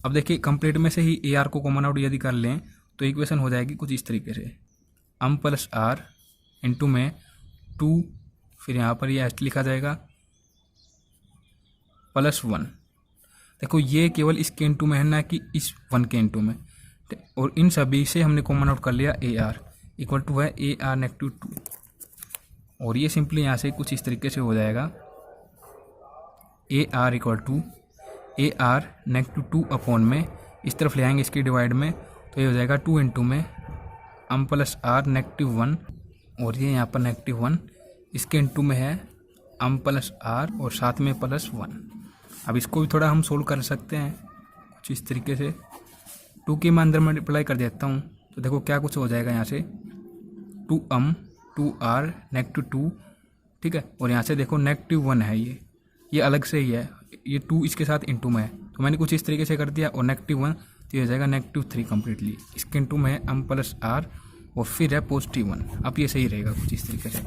S1: अब देखिए कंप्लीट में से ही AR को कॉमन आउट यदि कर लें तो इक्वेशन हो जाएगी कुछ इस तरीके से m + r इंटू में 2, फिर यहाँ पर ये लिखा जाएगा +1। देखो ये केवल इसके इंटू में है ना कि इस 1 के इंटू में, और इन सभी से हमने कॉमन आउट कर लिया AR इक्वल टू है AR -2, और ये सिंपली यहाँ से कुछ इस तरीके से हो जाएगा AR equal to AR -2 upon में इस तरफ ले आएंगे इसकी डिवाइड में, तो ये हो जाएगा 2 इंटू में m + r -1, और ये यहाँ पर -1 इसके इंटू में है m + r और साथ में +1। अब इसको भी थोड़ा हम सोल्व कर सकते हैं कुछ इस तरीके से। 2 के मैं अंदर मल्टीप्लाई कर देता हूँ, तो देखो क्या कुछ हो जाएगा यहाँ से 2m 2r -2। ठीक है, और यहाँ से देखो -1 है, ये अलग से ही है, ये 2 इसके साथ इंटू में है, तो मैंने कुछ इस तरीके से कर दिया, और -1 तो ये हो जाएगा -3 कम्प्लीटली। इसके इंटू में है m + r और फिर है +1। अब ये सही रहेगा कुछ इस तरीके से।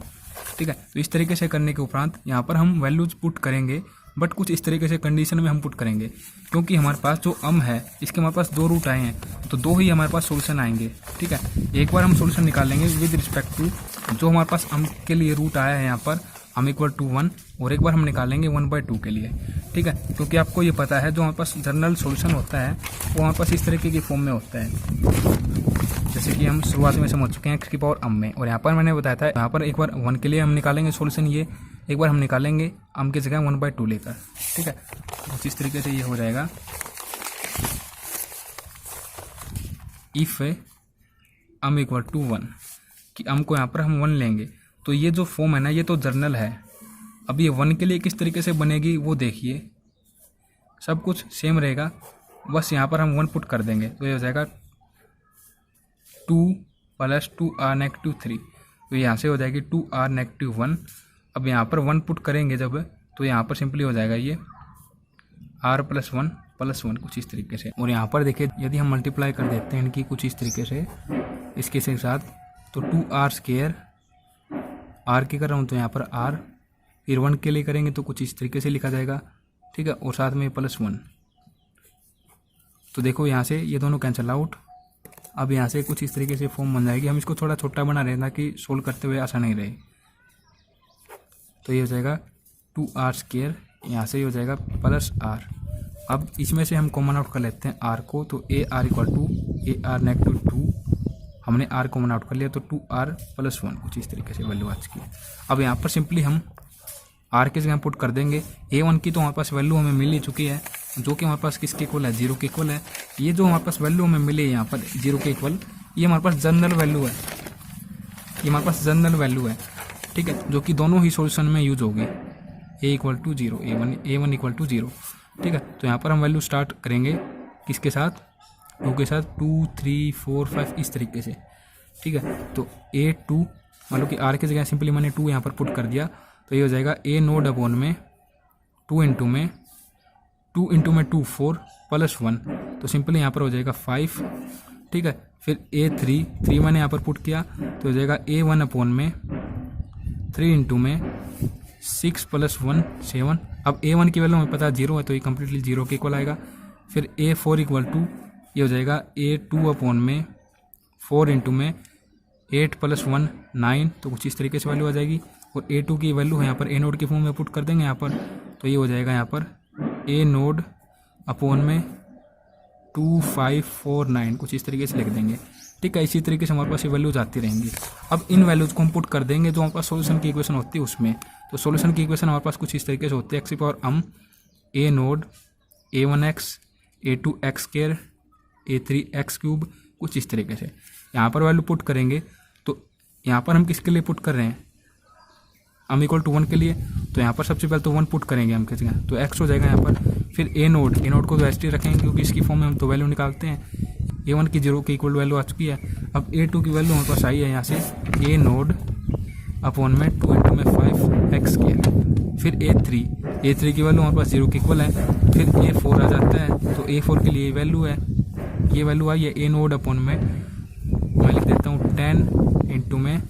S1: ठीक है, तो इस तरीके से करने के उपरांत यहाँ पर हम वैल्यूज पुट करेंगे, बट कुछ इस तरीके से कंडीशन में हम पुट करेंगे, क्योंकि हमारे पास जो m है इसके हमारे पास 2 रूट आए हैं, तो 2 ही हमारे पास सोल्यूशन आएंगे। ठीक है, एक बार हम सोल्यूशन निकाल लेंगे विद रिस्पेक्ट टू जो हमारे पास m के लिए रूट आया है यहाँ पर, हम इक्वल टू 1 और एक बार हम निकालेंगे 1/2 के लिए, ठीक है। क्योंकि आपको ये पता है जो हमारे पास जनरल सॉल्यूशन होता है वो हमारे पास इस तरीके की फॉर्म में होता है, जैसे कि हम शुरुआत में समझ चुके हैं x की पावर m में। और यहाँ पर मैंने बताया था यहाँ पर एक बार 1 के लिए हम निकालेंगे सॉल्यूशन, ये एक बार हम निकालेंगे m की जगह 1/2 लेकर, ठीक है। तो इस तरीके से ये हो जाएगा इफ़ m इक्वल टू 1 कि m को यहाँ पर हम 1 लेंगे। तो ये जो फॉर्म है ना ये तो जर्नल है। अब ये 1 के लिए किस तरीके से बनेगी वो देखिए, सब कुछ सेम रहेगा, बस यहाँ पर हम 1 पुट कर देंगे तो ये हो जाएगा 2 + 2r - 3। तो यहाँ से हो जाएगी 2r - 1। अब यहाँ पर 1 पुट करेंगे जब, तो यहाँ पर सिंपली हो जाएगा ये r + 1 + 1 कुछ इस तरीके से। और यहाँ पर देखिए यदि हम मल्टीप्लाई कर देते हैं इनकी कुछ इस तरीके से इसके साथ, तो 2r² r की कर रहा हूँ तो यहाँ पर r, फिर 1 के लिए करेंगे तो कुछ इस तरीके से लिखा जाएगा, ठीक है। और साथ में +1। तो देखो यहाँ से ये दोनों कैंसिल आउट। अब यहाँ से कुछ इस तरीके से फॉर्म बन जाएगी। हम इसको थोड़ा छोटा बना रहे हैं ताकि सोल्व करते हुए आसान नहीं रहे। तो ये हो जाएगा 2r², यहाँ से ये हो जाएगा +r। अब इसमें से हम कॉमन आउट कर लेते हैं r को, तो ar = ar - 2, हमने r कॉमन आउट कर लिया तो 2r + 1 कुछ इस तरीके से वैल्यू आ चुकी है। अब यहाँ पर सिंपली हम r की जगह पुट कर देंगे। a1 की तो हमारे पास वैल्यू हमें मिल ही चुकी है, जो कि हमारे पास किसके इक्वल है, 0 के इक्वल है। ये जो हमारे पास वैल्यू हमें मिली है यहाँ पर 0 के इक्वल, ये हमारे पास जनरल वैल्यू है, ये हमारे पास जनरल वैल्यू है, ठीक है, जो कि दोनों ही सॉल्यूशन में यूज होगी। a = 0, a1 = 0, ठीक है। तो यहाँ पर हम वैल्यू स्टार्ट करेंगे किसके साथ, 2 के साथ, 2 3 4 5 इस तरीके से, ठीक है। तो a2 मान लो कि r की जगह सिंपली मैंने 2 यहाँ पर पुट कर दिया, तो ये हो जाएगा a नोड अपॉन में 2 इंटू में 2 4 + 1, तो सिंपली यहाँ पर हो जाएगा 5, ठीक है। फिर a3 मैंने यहाँ पर पुट किया तो हो जाएगा a1 अपॉन में 3 इंटू में 6 + 1 7। अब a1 की वैल्यू हमें पता है 0 है तो ये कम्प्लीटली 0 के इक्वल आएगा। फिर a4 = ये हो जाएगा a2 अपॉन में 4 इंटू में 8 + 1 9, तो कुछ इस तरीके से वैल्यू आ जाएगी। और a2 की वैल्यू है यहाँ पर a नोड की फॉर्म में पुट कर देंगे यहाँ पर, तो ये हो जाएगा यहाँ पर a नोड अपॉन में 2 5 4 9 कुछ इस तरीके से लिख देंगे, ठीक है। इसी तरीके से हमारे पास ये वैल्यूज आती रहेंगी। अब इन वैल्यूज को हम पुट कर देंगे जो हमारे पास सोल्यूशन की इक्वेशन होती है उसमें। तो सोल्यूशन की इक्वेशन हमारे पास कुछ इस तरीके से होती है, x की power m a node a1x a2x², a3x³ कुछ इस तरीके से। यहाँ पर वैल्यू पुट करेंगे तो यहाँ पर हम किसके लिए पुट कर रहे हैं, m = 1 के लिए। तो यहाँ पर सबसे पहले तो 1 पुट करेंगे हम किसी, तो x हो जाएगा यहाँ पर। फिर a नोड को तो एस टी रखेंगे क्योंकि इसकी फॉर्म में हम तो वैल्यू निकालते हैं। a1 की 0 के इक्वल वैल्यू आ चुकी है। अब a2 की वैल्यू हमारे पास आई है यहाँ से a नोड अपॉन में 2 इंटू में 5x²। फिर a3 की वैल्यू हमारे पास 0 के इक्वल है। फिर a4 आ जाता है, तो a4 के लिए वैल्यू है, ये वैल्यू आई है a नोड अपॉन में, मैं लिख देता हूँ 10 इंटू में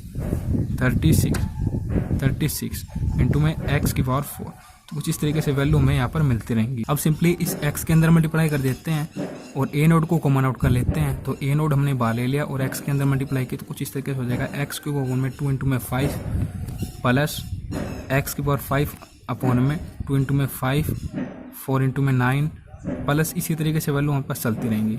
S1: 36 इंटू में x की पावर 4। तो कुछ इस तरीके से वैल्यू हमें यहाँ पर मिलती रहेंगी। अब सिंपली इस x के अंदर मल्टीप्लाई कर देते हैं और a नोड को कॉमन आउट कर लेते हैं। तो a नोड हमने बाहर ले लिया और x के अंदर मल्टीप्लाई किया, तो कुछ इस तरीके से हो जाएगा x³ अपॉन में 2 इंटू में 5 प्लस x की पावर 5 अपॉन में 2 इंटू में 5 4 इंटू में 9 प्लस इसी तरीके से वैल्यू हमारे पास चलती रहेंगी,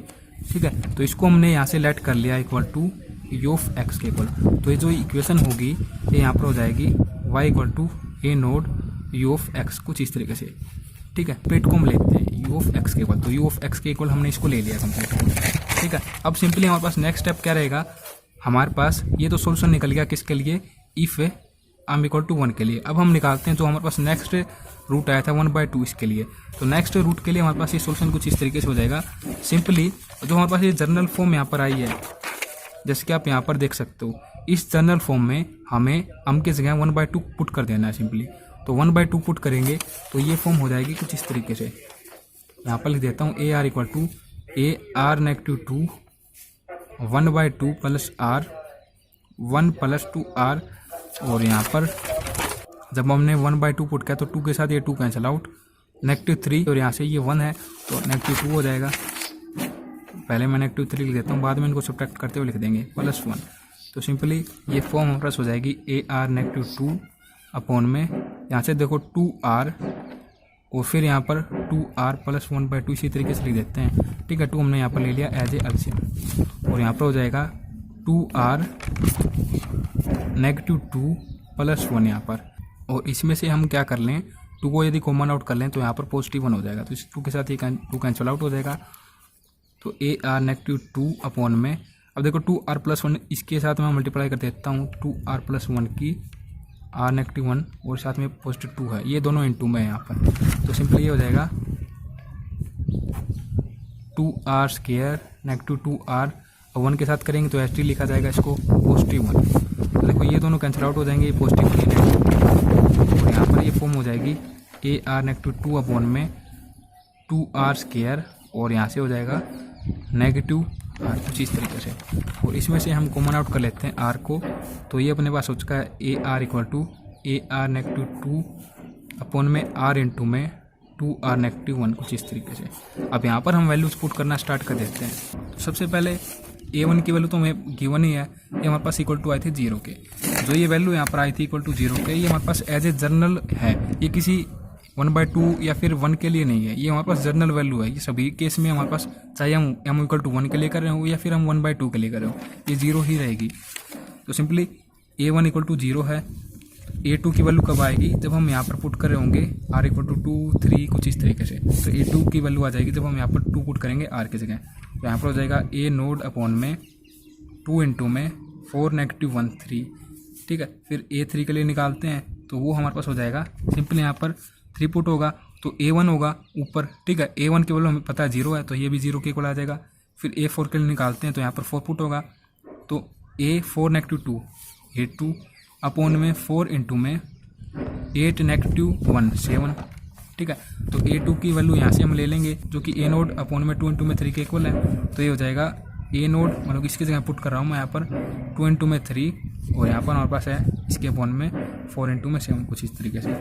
S1: ठीक है। तो इसको हमने यहाँ से लेट कर लिया equal to u of x के इक्वल। तो ये जो इक्वेशन होगी ये यहाँ पर हो जाएगी y = a node u of x कुछ इस तरीके से, ठीक है। पेट को हम लेते हैं u ऑफ x के इक्वल, तो u ऑफ x के इक्वल हमने इसको ले लिया कंप्लीट, ठीक है। अब सिंपली हमारे पास नेक्स्ट स्टेप क्या रहेगा, हमारे पास ये तो सोल्यूशन निकल गया किसके लिए, इफ m = 1 के लिए। अब हम निकालते हैं जो हमारे पास नेक्स्ट रूट आया था 1/2 इसके लिए। तो नेक्स्ट रूट के लिए हमारे पास ये सोल्यूशन कुछ इस तरीके से हो जाएगा। सिंपली जो हमारे पास ये जनरल फॉर्म यहाँ पर आई है, जैसे कि आप यहाँ पर देख सकते हो, इस जनरल फॉर्म में हमें m की जगह 1/2 पुट कर देना है सिंपली। तो 1/2 पुट करेंगे तो ये फॉर्म हो जाएगी कुछ इस तरीके से। यहाँ पर लिख देता हूँ ar = ar - 2 1/2 + r 1 + 2r। और यहाँ पर जब हमने 1/2 पुट किया तो 2 के साथ ये 2 कैंसिल आउट, -3 और यहाँ से ये 1 है तो -2 हो जाएगा। पहले मैं -3 लिख देता हूँ, बाद में इनको सब्ट्रैक्ट करते हुए लिख देंगे +1। तो सिंपली ये फॉर्म हमारे पास हो जाएगी ar - 2 अपॉन में यहाँ से देखो 2r और फिर यहाँ पर 2r प्लस 1/2 इसी तरीके से लिख देते हैं। ठीक है, 2 हमने यहाँ पर ले लिया एज ए एलसीएम और यहाँ पर हो जाएगा 2r -2 प्लस 1 यहाँ पर। और इसमें से हम क्या कर लें, 2 को यदि कॉमन आउट कर लें तो यहाँ पर +1 हो जाएगा, तो इस 2 के साथ ये 2 कैंसिल आउट हो जाएगा। तो AR -2 अपॉन में, अब देखो 2r प्लस 1 इसके साथ मैं मल्टीप्लाई कर देता हूँ, 2r प्लस 1 की r -1 और साथ में +2 है, ये दोनों इनटू में है यहाँ पर। तो सिंपली ये हो जाएगा 2r स्क्वायर -2r, और 1 के साथ करेंगे तो ST लिखा जाएगा इसको +1। तो देखो ये दोनों कैंसिल आउट हो जाएंगे, ये पॉजिटिव ये नेगेटिव, और यहाँ पर ये फॉर्म हो जाएगी AR -2 अपॉन में 2r स्क्वायर और यहाँ से हो जाएगा -r, कुछ इस तरीके से। और इसमें से हम कॉमन आउट कर लेते हैं r को, तो ये अपने पास हो चुका है AR = AR -2 अपॉन में r इंटू में 2r -1, कुछ इस तरीके से। अब यहाँ पर हम वैल्यूज पुट करना स्टार्ट कर देते हैं। तो सबसे पहले A1 की वैल्यू तो हमें गिवन ही है, ये हमारे पास इक्वल टू आई थी 0 के। जो ये वैल्यू यहाँ पर आई थी इक्वल टू 0 के, ये हमारे पास एज ए जर्नल है, ये किसी 1/2 या फिर 1 के लिए नहीं है, ये हमारे पास जर्नल वैल्यू है। ये सभी केस में हमारे पास चाहे हम m = 1 के लिए कर रहे हो या फिर हम 1/2 के लिए कर रहे हो, ये 0 ही रहेगी। तो सिंपली A1 = 0 है। A2 की वैल्यू कब आएगी, जब हम यहाँ पर पुट कर रहे होंगे r = 2, 3, कुछ इस तरीके से। तो A2 की वैल्यू आ जाएगी जब हम यहाँ पर 2 पुट करेंगे r की जगह। तो यहाँ पर हो जाएगा A नोड अपॉन में 2 इंटू में 4 -1 3। ठीक है, फिर A3 के लिए निकालते हैं तो वो हमारे पास हो जाएगा, सिंपली यहाँ पर 3 पुट होगा तो A1 होगा ऊपर। ठीक है, A1 की वैल्यू हमें पता है 0 है, तो ये भी 0 के इक्वल आ जाएगा। फिर A4 के लिए निकालते हैं तो यहाँ पर 4 पुट होगा, तो A4 -2 A2 अपॉन में 4 इंटू में 8 -1 7। ठीक है, तो A2 की वैल्यू यहाँ से हम ले लेंगे जो कि A नोड अपॉन में 2 इंटू में 3 के इक्वल है। तो ये हो जाएगा A नोड, मतलब इसकी जगह पुट कर रहा हूँ मैं यहाँ पर 2 इंटू में 3, और यहाँ पर हमारे पास है इसके अपॉन में 4 इंटू में 7, कुछ इस तरीके से।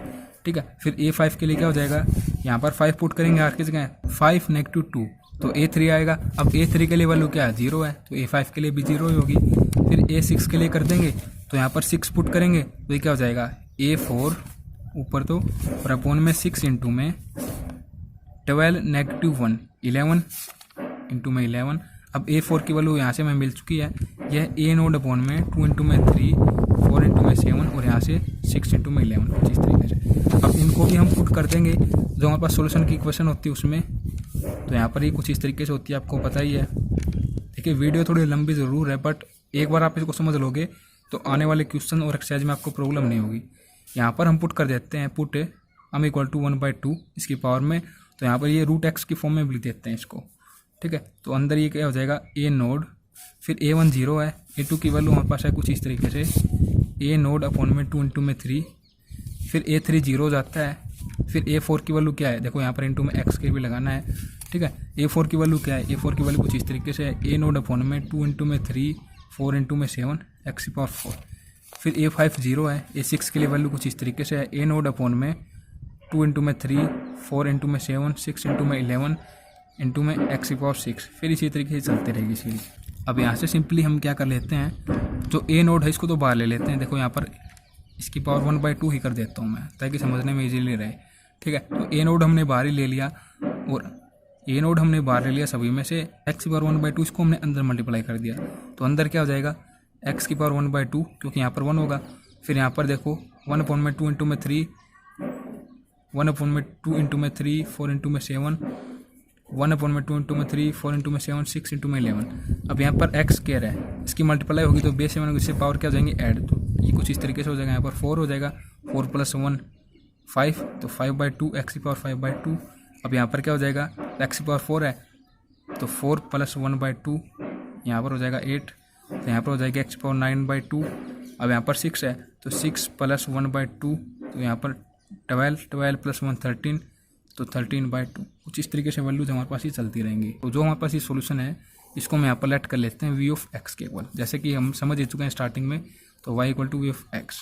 S1: ठीक है, फिर A5 के लिए क्या हो जाएगा, यहाँ पर 5 पुट करेंगे r की जगह, 5 -2 तो A3 आएगा। अब A3 के लिए वैल्यू क्या है, 0 है, तो A5 के लिए भी 0 ही होगी। फिर A6 के लिए कर देंगे तो यहाँ पर 6 पुट करेंगे तो ये क्या हो जाएगा A4 ऊपर तो, और अपॉन में 6 इंटू में 12 -1 11 इंटू में 11। अब A4 की वैल्यू यहाँ से हमें मिल चुकी है, यह A नोड अपॉन में 2 इंटू में 3 4 इंटू में 7 और यहाँ से 6 इंटू में 11, कुछ इस तरीके से। अब इनको भी हम पुट कर देंगे जो हमारे पास सोल्यूशन की इक्वेशन होती है उसमें, तो यहाँ पर ये कुछ इस तरीके से होती है, आपको पता ही है। देखिए वीडियो थोड़ी लंबी ज़रूर है, बट एक बार आप इसको समझ लोगे तो आने वाले क्वेश्चन और एक्सरसाइज में आपको प्रॉब्लम नहीं होगी। यहाँ पर हम पुट कर देते हैं, पुट m = 1/2 इसकी पावर में, तो यहाँ पर ये √x की फॉर्म में भी लिख देते हैं इसको। ठीक है, तो अंदर ये क्या हो जाएगा A नोड, फिर A1 0 है, A2 की वैल्यू हमारे पास है कुछ इस तरीके से A नोड अपॉन में 2 इंटू में 3, फिर A3 0 हो जाता है। फिर A4 की वैल्यू क्या है, देखो यहाँ पर इंटू में x के भी लगाना है। ठीक है, A4 की वैल्यू क्या है, A4 की वैल्यू कुछ इस तरीके से है A नोड अपॉन में 2 इंटू में 3 4 इंटू में 7 x⁴। फिर A5 0 है, A6 के लिए वैल्यू कुछ इस तरीके से है A नोड अपॉन में 2 इंटू में 3 4 इंटू में 7 6 इंटू में 11 इंटू में x⁴। फिर इसी तरीके से चलते रहेगी सीरीज। अब यहाँ से सिंपली हम क्या कर लेते हैं, जो A नोड है इसको तो बाहर ले लेते हैं। देखो यहाँ पर इसकी पावर 1/2 ही कर देता हूँ मैं, ताकि समझने में इजीली रहे। ठीक है, तो A नोड हमने बाहर ही ले लिया, और A नोड हमने बाहर ले लिया सभी में से, x⁴ 1/2 इसको हमने अंदर मल्टीप्लाई कर दिया, तो अंदर क्या हो जाएगा x⁴ 1/2, क्योंकि यहाँ पर 1 होगा। फिर यहाँ पर देखो 1/2 इंटू में 3 1/2 इंटू में 3 4 इंटू में 7 1/2 इंटू में 3 4 इंटू में 7 6 इंटू में 11। अब यहाँ पर x स्क्वायर है, इसकी मल्टीप्लाई होगी तो बेस 7 इससे पावर क्या हो जाएंगे ऐड, तो ये कुछ इस तरीके से हो जाएगा। यहाँ पर 4 हो जाएगा, 4 + 1 5, तो 5/2 x⁴ 5/2। अब यहाँ पर क्या हो जाएगा x⁴ है तो 4 + 1/2, यहाँ पर हो जाएगा 8, तो यहाँ पर हो जाएगा x⁴ 9/2। अब यहाँ पर 6 है तो 6 + 1/2, तो यहाँ पर 12 + 1 13, तो 13/2। कुछ इस तरीके से वैल्यूज हमारे पास ही चलती रहेंगी। तो जो हमारे पास ये सोल्यूशन है इसको हम यहाँ पर लेट कर लेते हैं v(x) के इक्वल, जैसे कि हम समझ ही चुके हैं स्टार्टिंग में, तो y = v(x).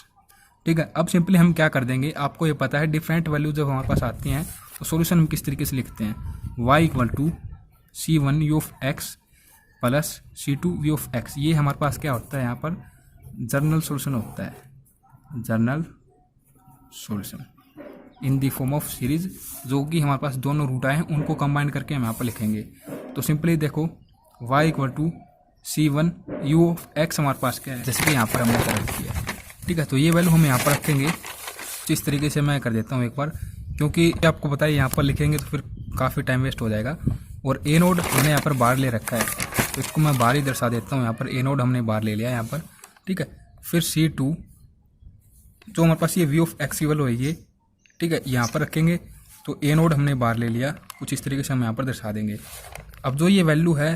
S1: ठीक है, अब सिंपली हम क्या कर देंगे, आपको ये पता है डिफरेंट वैल्यू जब हमारे पास आती हैं तो सोल्यूशन हम किस तरीके से लिखते हैं, y = c1 u(x) + c2 v(x). ये हमारे पास क्या होता है, यहाँ पर जर्नल सोल्यूशन होता है, journal solution in the form of series, जो कि हमारे पास दोनों रूट आए हैं उनको कंबाइन करके हम यहाँ पर लिखेंगे। तो सिंपली देखो y equal to C1 u of x हमारे पास क्या है, जैसे कि यहाँ पर हमने कर रखी है। ठीक है, तो ये वैल्यू हम यहाँ पर रखेंगे। इस तरीके से मैं कर देता हूँ एक बार, क्योंकि आपको पता है यहाँ पर लिखेंगे तो फिर काफ़ी टाइम वेस्ट हो जाएगा। और ए नोड हमने यहाँ पर बाहर ले रखा है, तो इसको मैं बाहर ही दर्शा देता हूँ। यहाँ पर ए नोड हमने बाहर ले लिया यहाँ पर। ठीक है, फिर C2 जो हमारे पास ये v ऑफ x की वैल्यू है ये, ठीक है, यहाँ पर रखेंगे। तो ए नोड हमने बाहर ले लिया, कुछ इस तरीके से हम यहाँ पर दर्शा देंगे। अब जो ये वैल्यू है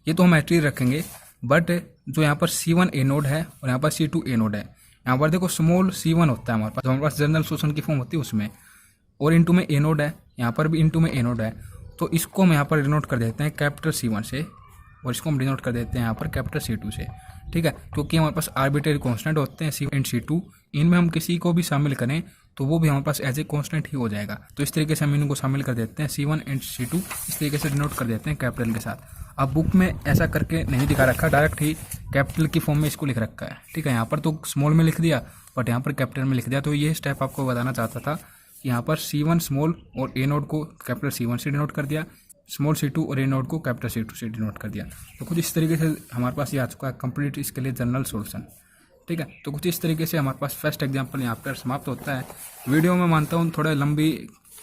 S1: ये तो हम ऐसे ही रखेंगे, बट जो यहाँ पर C1 ए नोड है और यहाँ पर C2 ए नोड है, यहाँ पर देखो स्मॉल C1 होता है हमारे पास, जो हमारे पास जनरल सोल्यूशन की फॉर्म होती है उसमें, और इनटू में ए नोड है, यहाँ पर भी इनटू में ए नोड है। तो इसको हम यहाँ पर डिनोट कर देते हैं कैपिटल C1 से, और इसको हम डिनोट कर देते हैं यहाँ पर कैपिटल C2 से। ठीक है, क्योंकि हमारे पास आर्बिट्रेरी कांस्टेंट होते हैं C1 एंड C2, इनमें हम किसी को भी शामिल करें तो वो भी हमारे पास एज ए कांस्टेंट ही हो जाएगा। तो इस तरीके से हम इनको शामिल कर देते हैं, C1 एंड C2 इस तरीके से डिनोट कर देते हैं कैपिटल के साथ। अब बुक में ऐसा करके नहीं दिखा रखा, डायरेक्ट ही कैपिटल की फॉर्म में इसको लिख रखा है। ठीक है, यहाँ पर तो स्मॉल में लिख दिया, बट यहाँ पर कैपिटल में लिख दिया। तो ये स्टेप आपको बताना चाहता था कि यहाँ पर C1 स्मॉल और ए नोड को कैपिटल C1 से डिनोट कर दिया, स्मॉल C2 और ए नोड को कैपिटल C2 से डिनोट कर दिया। तो कुछ इस तरीके से हमारे पास ये आ चुका है कंप्लीट इसके लिए जनरल सॉल्यूशन। ठीक है, तो कुछ इस तरीके से हमारे पास फर्स्ट एग्जाम्पल यहाँ पर समाप्त होता है। वीडियो में मानता हूँ थोड़ा लंबी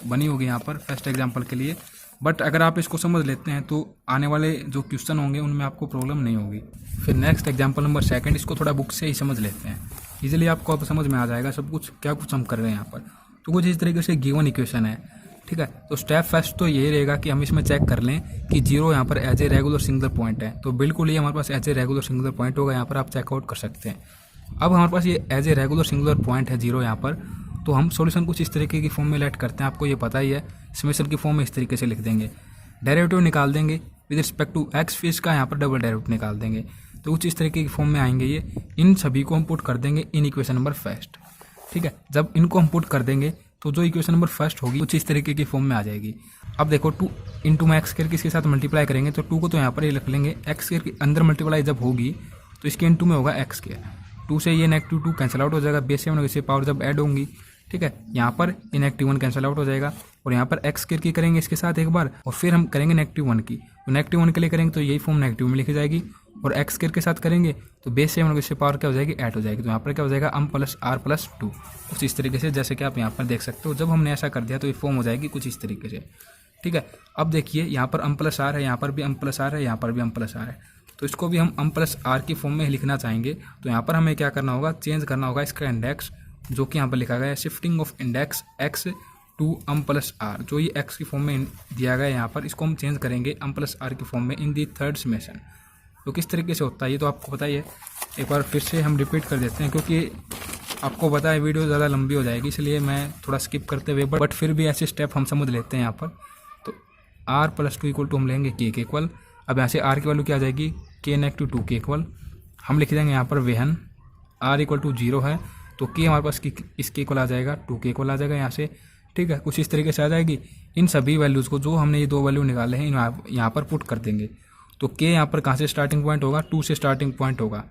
S1: बनी होगी यहाँ पर फर्स्ट एग्जाम्पल के लिए, बट अगर आप इसको समझ लेते हैं तो आने वाले जो क्वेश्चन होंगे उनमें आपको प्रॉब्लम नहीं होगी। फिर नेक्स्ट एग्जाम्पल नंबर सेकंड, इसको थोड़ा बुक से ही समझ लेते हैं, इजीली आपको अब समझ में आ जाएगा सब कुछ क्या कुछ हम कर रहे हैं यहाँ पर। तो कुछ इस तरीके से गिवन इक्वेशन है। ठीक है, तो स्टेप फर्स्ट तो यही रहेगा कि हम इसमें चेक कर लें कि जीरो यहाँ पर as a regular singular point है। तो बिल्कुल ये हमारे पास as a regular singular point होगा, यहाँ पर आप चेकआउट कर सकते हैं। अब हमारे पास ये as a regular singular point है जीरो यहाँ पर, तो हम सॉल्यूशन कुछ इस तरीके की फॉर्म में लेट करते हैं। आपको ये पता ही है, समेशन की फॉर्म में इस तरीके से लिख देंगे, डेरिवेटिव निकाल देंगे विद रिस्पेक्ट टू एक्स, फिर इसका यहाँ पर डबल डेरिवेटिव निकाल देंगे। तो कुछ इस तरीके की फॉर्म में आएंगे ये। इन सभी को हम पुट कर देंगे इन इक्वेशन नंबर फर्स्ट। ठीक है, जब इनको हम पुट कर देंगे तो जो इक्वेशन नंबर फर्स्ट होगी कुछ इस तरीके की फॉर्म में आ जाएगी। अब देखो 2 इंटू में एक्स स्क्वायर किसके साथ मल्टीप्लाई करेंगे, तो 2 को तो यहाँ पर ही लिख लेंगे, एक्स स्क्वायर के अंदर मल्टीप्लाई जब होगी तो इसके इंटू में होगा एक्स स्क्वायर। 2 से ये नेगेटिव 2 कैंसिल आउट हो जाएगा, बेस से वैसे पावर जब ऐड होंगी। ठीक है, यहाँ पर ये नेगेटिव 1 कैंसिल आउट हो जाएगा, और यहाँ पर एक्स स्क्वायर की करेंगे इसके साथ एक बार, और फिर हम करेंगे नेगेटिव 1 की। तो नेगेटिव 1 के लिए करेंगे तो यही फॉर्म नेगेटिव में लिखी जाएगी, और एक्स स्क्वायर के साथ करेंगे तो बेस से वैसे पावर क्या हो जाएगी, ऐड हो जाएगी। तो यहाँ पर क्या हो जाएगा m प्लस r प्लस 2, कुछ इस तरीके से, जैसे कि आप यहाँ पर देख सकते हो। जब हमने ऐसा कर दिया तो ये फॉर्म हो जाएगी कुछ इस तरीके से। ठीक है, अब देखिए यहाँ पर m प्लस r है, यहाँ पर भी m प्लस r है, यहाँ पर भी m प्लस r है, तो इसको भी हम m प्लस r की फॉर्म में लिखना चाहेंगे। तो यहाँ पर हमें क्या करना होगा, चेंज करना होगा इसका इंडेक्स, जो कि यहाँ पर लिखा गया है shifting of index x to m plus r, जो ये x की फॉर्म में दिया गया है यहाँ पर, इसको हम चेंज करेंगे m प्लस r की फॉर्म में इन दी थर्ड समेशन। तो किस तरीके से होता है ये तो आपको पता ही है, एक बार फिर से हम रिपीट कर देते हैं, क्योंकि आपको पता है वीडियो ज़्यादा लंबी हो जाएगी, इसलिए मैं थोड़ा स्किप करते हुए, बट फिर भी ऐसे स्टेप हम समझ लेते हैं यहाँ पर। तो r प्लस 2 इक्वल टू हम लेंगे k के इक्वल। अब यहाँ से r की वैल्यू क्या आ जाएगी, k नेगेटिव 2 के इक्वल। हम लिख देंगे यहाँ पर वेहन r इक्वल टू 0 है, तो k हमारे पास इसके इक्वल आ जाएगा, 2 के इक्वल आ जाएगा यहाँ से। ठीक है, कुछ इस तरीके से आ जाएगी। इन सभी वैल्यूज़ को जो हमने ये दो वैल्यू निकाले हैं यहाँ पर पुट कर देंगे। तो k यहाँ पर कहाँ से स्टार्टिंग पॉइंट होगा, 2 से स्टार्टिंग पॉइंट होगा।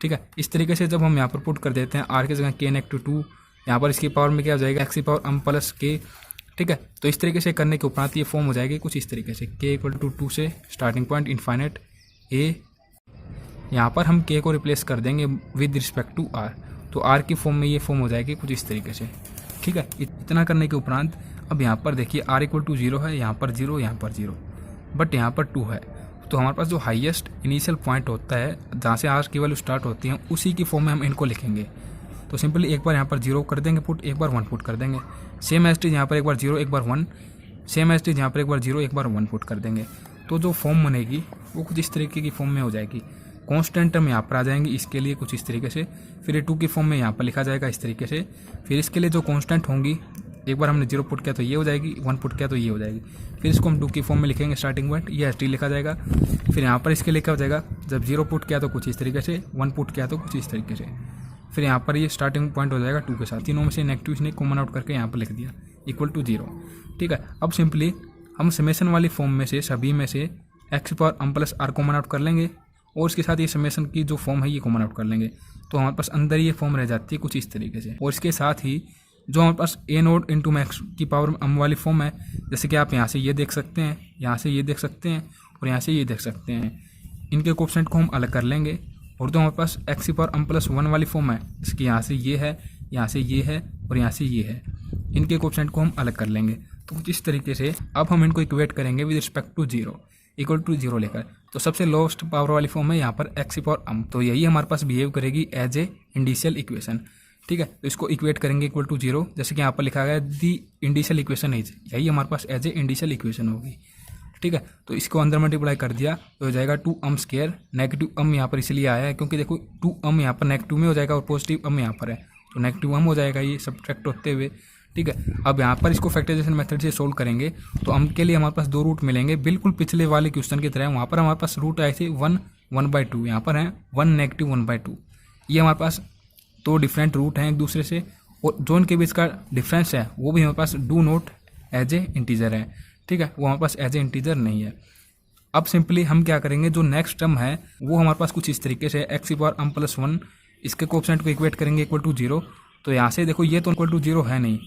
S1: ठीक है, इस तरीके से जब हम यहाँ पर पुट कर देते हैं r की जगह k नेगेटिव 2, यहाँ पर इसकी पावर में क्या हो जाएगा, x की पावर m प्लस k। ठीक है, तो इस तरीके से करने के उपरांत ये फॉर्म हो जाएगी कुछ इस तरीके से, k इक्वल टू 2 से स्टार्टिंग पॉइंट इनफाइनाइट a। यहाँ पर हम k को रिप्लेस कर देंगे विद रिस्पेक्ट टू r, तो r की फॉर्म में ये फॉर्म हो जाएगी कुछ इस तरीके से। ठीक है, इतना करने के उपरांत अब यहाँ पर देखिए r इक्वल टू 0 है, यहाँ पर 0, यहाँ पर 0, बट यहाँ पर 2 है। तो हमारे पास जो हाईएस्ट इनिशियल पॉइंट होता है जहाँ से r की वैल्यू स्टार्ट होती है, उसी की फॉर्म में हम इनको लिखेंगे। तो सिंपली एक बार यहाँ पर 0 कर देंगे पुट, एक बार 1 पुट कर देंगे। सेम एज इट इज यहाँ पर एक बार 0 एक बार 1, सेम एज इट इज यहाँ पर एक बार 0 एक बार 1 पुट कर देंगे। तो जो फॉर्म बनेगी वो कुछ इस तरीके की फॉर्म में हो जाएगी। कॉन्स्टेंट टर्म यहाँ पर आ जाएंगे इसके लिए कुछ इस तरीके से, फिर ये 2 की फॉर्म में यहाँ पर लिखा जाएगा इस तरीके से। फिर इसके लिए जो कॉन्स्टेंट होंगी, एक बार हमने 0 पुट किया तो ये हो जाएगी, 1 पुट किया तो ये हो जाएगी। फिर इसको हम 2 की फॉर्म में लिखेंगे स्टार्टिंग पॉइंट, ये एस टी लिखा जाएगा। फिर यहाँ पर इसके लिए क्या हो जाएगा, जब 0 पुट किया तो कुछ इस तरीके से, 1 पुट किया तो कुछ इस तरीके से। फिर यहाँ पर ये स्टार्टिंग पॉइंट हो जाएगा 2 के साथ, तीनों में से नेगेटिव इसने कॉमन आउट करके यहाँ पर लिख दिया इक्वल टू 0। ठीक है, अब सिंपली हम समेशन वाली फॉर्म में से सभी में से x power m plus r common out कर लेंगे, और उसके साथ ये समेशन की जो फॉर्म है ये कॉमन आउट कर लेंगे। तो हमारे पास अंदर ये फॉर्म रह जाती है कुछ इस तरीके से। और इसके साथ ही जो हमारे पास ए नोड इंटू मैक्स की पावर m वाली फॉर्म है, जैसे कि आप यहाँ से ये देख सकते हैं, यहाँ से ये देख सकते हैं और यहाँ से ये देख सकते हैं, इनके कोएफिशिएंट को हम अलग कर लेंगे। और जो हमारे पास x की पावर m+1 वाली फॉर्म है, इसकी यहाँ से ये है, यहाँ से ये है और यहाँ से ये है, इनके कोएफिशिएंट को हम अलग कर लेंगे। तो कुछ इस तरीके से अब हम इनको इक्वेट करेंगे with respect to 0 equal to 0 लेकर। तो सबसे लोएस्ट पावर वाली फॉर्म है यहाँ पर x की पावर m, तो यही हमारे पास बिहेव करेगी एज ए इंडिशियल इक्वेशन। ठीक है, तो इसको इक्वेट करेंगे इक्वल टू 0, जैसे कि यहाँ पर लिखा गया दी इंडिशियल इक्वेशन इज, यही हमारे पास एज ए इंडिशियल इक्वेशन होगी। ठीक है, तो इसको अंदर मल्टीप्लाई कर दिया तो हो जाएगा 2m²। नेगेटिव m यहाँ पर इसलिए आया है क्योंकि देखो 2m यहाँ पर नेगेटिव में हो जाएगा और पॉजिटिव m यहाँ पर है, तो नेगेटिव m हो जाएगा ये सब्ट्रैक्ट होते हुए। ठीक है, अब यहाँ पर इसको फैक्टराइजेशन मेथड से सोल्व करेंगे तो m के लिए हमारे पास 2 रूट मिलेंगे, बिल्कुल पिछले वाले क्वेश्चन की तरह। वहाँ पर हमारे पास रूट आए थे 1 1/2, यहाँ पर है 1 - 1/2। ये हमारे पास 2 डिफरेंट रूट हैं एक दूसरे से, और जो इनके बीच का डिफरेंस है वो भी हमारे पास do not as a integer है। ठीक है, वो हमारे पास एज ए इंटीजर नहीं है। अब सिंपली हम क्या करेंगे, जो नेक्स्ट टर्म है वो हमारे पास कुछ इस तरीके से x की पावर m+1, इसके कोएफिशिएंट को इक्वेट करेंगे इक्वल टू 0। तो यहाँ से देखो ये तो इक्वल टू 0 है नहीं,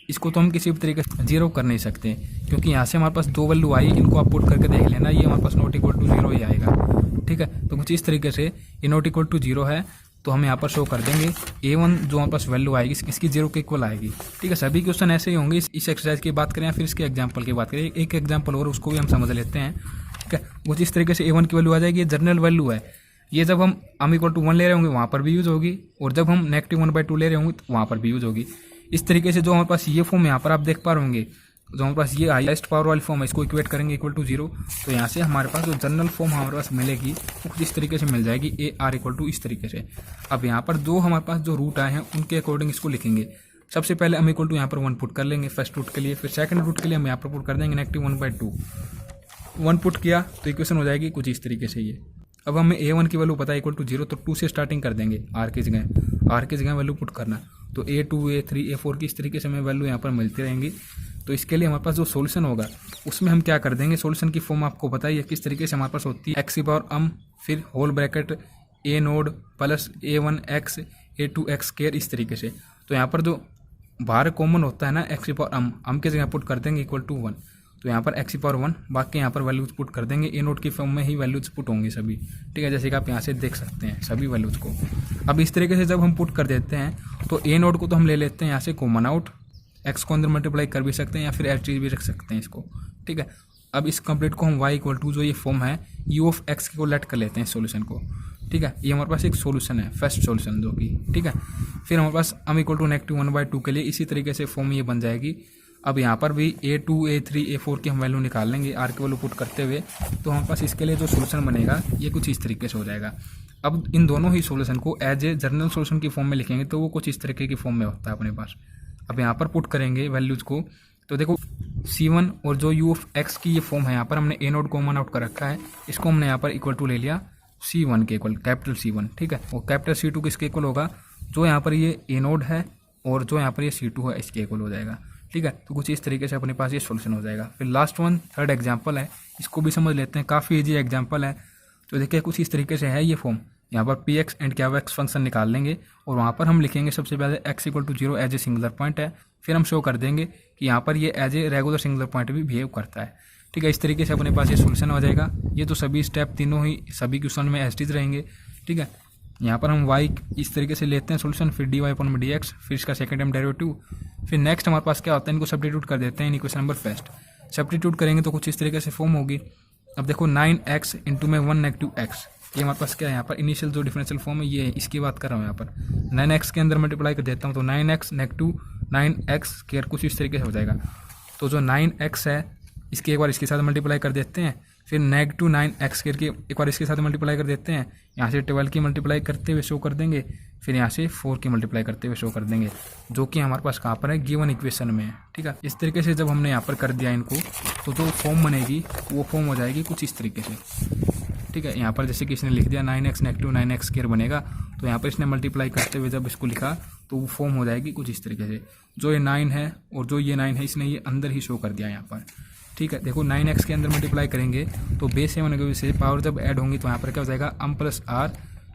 S1: इसको तो हम किसी भी तरीके से 0 कर नहीं सकते क्योंकि यहाँ से हमारे पास 2 वैल्यू आई, इनको आप पुट करके देख लेना, ये हमारे पास नॉट इक्वल टू 0 ही आएगा। ठीक है, तो कुछ इस तरीके से ये नॉट इक्वल टू 0 है, तो हम यहाँ पर शो कर देंगे a1 जो हमारे पास वैल्यू आएगी इसकी 0 के इक्वल आएगी। ठीक है, सभी क्वेश्चन ऐसे ही होंगे। इस एक्सरसाइज की बात करें या फिर इसके एग्जांपल की बात करें, एक एग्जांपल और उसको भी हम समझ लेते हैं। ठीक है, कुछ इस तरीके से a1 की वैल्यू आ जाएगी, ये जनरल वैल्यू है, ये जब हम m=1 ले रहे होंगे वहाँ पर भी यूज होगी, और जब हम -1/2 ले रहे होंगे तो वहाँ पर भी यूज होगी। इस तरीके से जो हमारे पास ये फॉर्म यहाँ पर आप देख पा रहे होंगे, जो हमारे पास ये हाईएस्ट पावर वाली फॉर्म है, इसको इक्वेट करेंगे इक्वल टू 0। तो यहाँ से हमारे पास जो जनरल फॉर्म हमारे पास मिलेगी वो कुछ इस तरीके से मिल जाएगी, AR इक्वल टू इस तरीके से। अब यहाँ पर जो हमारे पास जो रूट आए हैं उनके अकॉर्डिंग इसको लिखेंगे। सबसे पहले हम इक्वल टू यहाँ पर 1 पुट कर लेंगे फर्स्ट रूट के लिए, फिर सेकंड रूट के लिए हम यहाँ पर पुट कर देंगे -1/2। 1 पुट किया तो इक्वेशन हो जाएगी कुछ इस तरीके से ये। अब हमें a1 की वैल्यू पता है इक्वल टू 0, तो 2 से स्टार्टिंग कर देंगे, r की जगह वैल्यू पुट करना, तो a2 a3 a4 की इस तरीके से हमें वैल्यू यहाँ पर मिलती रहेंगी। तो इसके लिए हमारे पास जो सॉल्यूशन होगा उसमें हम क्या कर देंगे, सॉल्यूशन की फॉर्म आपको पता ही है किस तरीके से हमारे पास होती है, x की पावर m फिर whole bracket a naught plus a1x a2x², इस तरीके से। तो यहाँ पर जो बाहर कॉमन होता है ना x की पावर m की जगह पुट कर देंगे इक्वल टू 1, तो यहाँ पर x की पावर 1, बाकी यहाँ पर वैल्यूज पुट कर देंगे, a नोट की फॉर्म में ही वैल्यूज पुट होंगी सभी। ठीक है, जैसे कि आप यहाँ से देख सकते हैं सभी वैल्यूज को। अब इस तरीके से जब हम पुट कर देते हैं तो a नोट को तो हम ले लेते हैं यहाँ से कॉमन आउट, x को अंदर मल्टीप्लाई कर भी सकते हैं या फिर एच भी रख सकते हैं इसको। ठीक है, अब इस कंप्लीट को हम y इक्वल टू जो ये फॉर्म है u(x) को लेट कर लेते हैं सोल्यूशन को। ठीक है, ये हमारे पास एक सोल्यूशन है, फर्स्ट सोल्यूशन जो कि। ठीक है, फिर हमारे पास m इक्वल टू -1/2 के लिए इसी तरीके से फॉर्म ये बन जाएगी। अब यहाँ पर भी a2 a3 a4 की हम वैल्यू निकाल लेंगे r की वैल्यू पुट करते हुए, तो हमारे पास इसके लिए जो सोल्यूशन बनेगा ये कुछ इस तरीके से हो जाएगा। अब इन दोनों ही सोल्यूशन को एज ए जनरल सोल्यूशन की फॉर्म में लिखेंगे तो वो कुछ इस तरीके की फॉर्म में होता है अपने पास। अब यहाँ पर पुट करेंगे वैल्यूज को, तो देखो c1 और जो u(x) की ये फॉर्म है, यहाँ पर हमने a नोट कॉमन आउट कर रखा है, इसको हमने यहाँ पर इक्वल टू ले लिया c1 के इक्वल, कैपिटल C1। ठीक है, और कैपिटल C2 किसके इक्वल होगा, जो यहाँ पर ये a नोड है और जो यहाँ पर ये C2 है इसके इक्वल हो जाएगा। ठीक है, तो कुछ इस तरीके से अपने पास ये सोल्यूशन हो जाएगा। फिर लास्ट वन थर्ड एग्जाम्पल है, इसको भी समझ लेते हैं, काफ़ी ईजी एग्जाम्पल है। तो देखिए कुछ इस तरीके से है ये फॉर्म, यहाँ पर px एंड q(x) फंक्शन निकाल लेंगे और वहाँ पर हम लिखेंगे सबसे पहले x equal to 0 as a singular point है, फिर हम शो कर देंगे कि यहाँ पर ये as a regular singular point भी बिहेव करता है। ठीक है, इस तरीके से अपने पास ये सोल्यूशन हो जाएगा। ये तो सभी स्टेप तीनों ही सभी क्वेश्चन में एज रहेंगे। ठीक है, यहाँ पर हम y इस तरीके से लेते हैं सोल्यूशन, फिर dy/dx, फिर इसका सेकंड टाइम डेरिवेटिव, फिर नेक्स्ट हमारे पास क्या होता है, इनको सब्स्टिट्यूट कर देते हैं in equation number first. Substitute करेंगे तो कुछ इस तरीके से फॉर्म होगी। अब देखो 9x इंटू में 1 -x, ये हमारे पास क्या है, यहाँ पर इनिशियल जो डिफरेंशियल फॉर्म है ये है, इसकी बात कर रहा हूँ। यहाँ पर 9x के अंदर मल्टीप्लाई कर देता हूँ तो 9x -9x² कुछ इस तरीके से हो जाएगा। तो जो 9x है इसके एक बार इसके साथ मल्टीप्लाई कर देते हैं, फिर -9x² के एक बार इसके साथ मल्टीप्लाई कर देते हैं, यहाँ से 12 की मल्टीप्लाई करते हुए शो कर देंगे, फिर यहाँ से 4 की मल्टीप्लाई करते हुए शो कर देंगे, जो कि हमारे पास कहाँ पर है, गिवन इक्वेशन में है। ठीक है, इस तरीके से जब हमने यहाँ पर कर दिया इनको, तो जो फॉर्म बनेगी वो फॉर्म हो जाएगी कुछ इस तरीके से। ठीक है, यहाँ पर जैसे कि इसने लिख दिया 9x -9x² बनेगा, तो यहाँ पर इसने मल्टीप्लाई करते हुए जब इसको लिखा तो वो फॉर्म हो जाएगी कुछ इस तरीके से। जो ये 9 है और जो ये 9 है इसने ये अंदर ही शो कर दिया यहाँ पर। ठीक है, देखो 9x के अंदर मल्टीप्लाई करेंगे तो बेस 7 की वजह से पावर जब ऐड होंगी तो यहाँ पर क्या हो जाएगा, m+r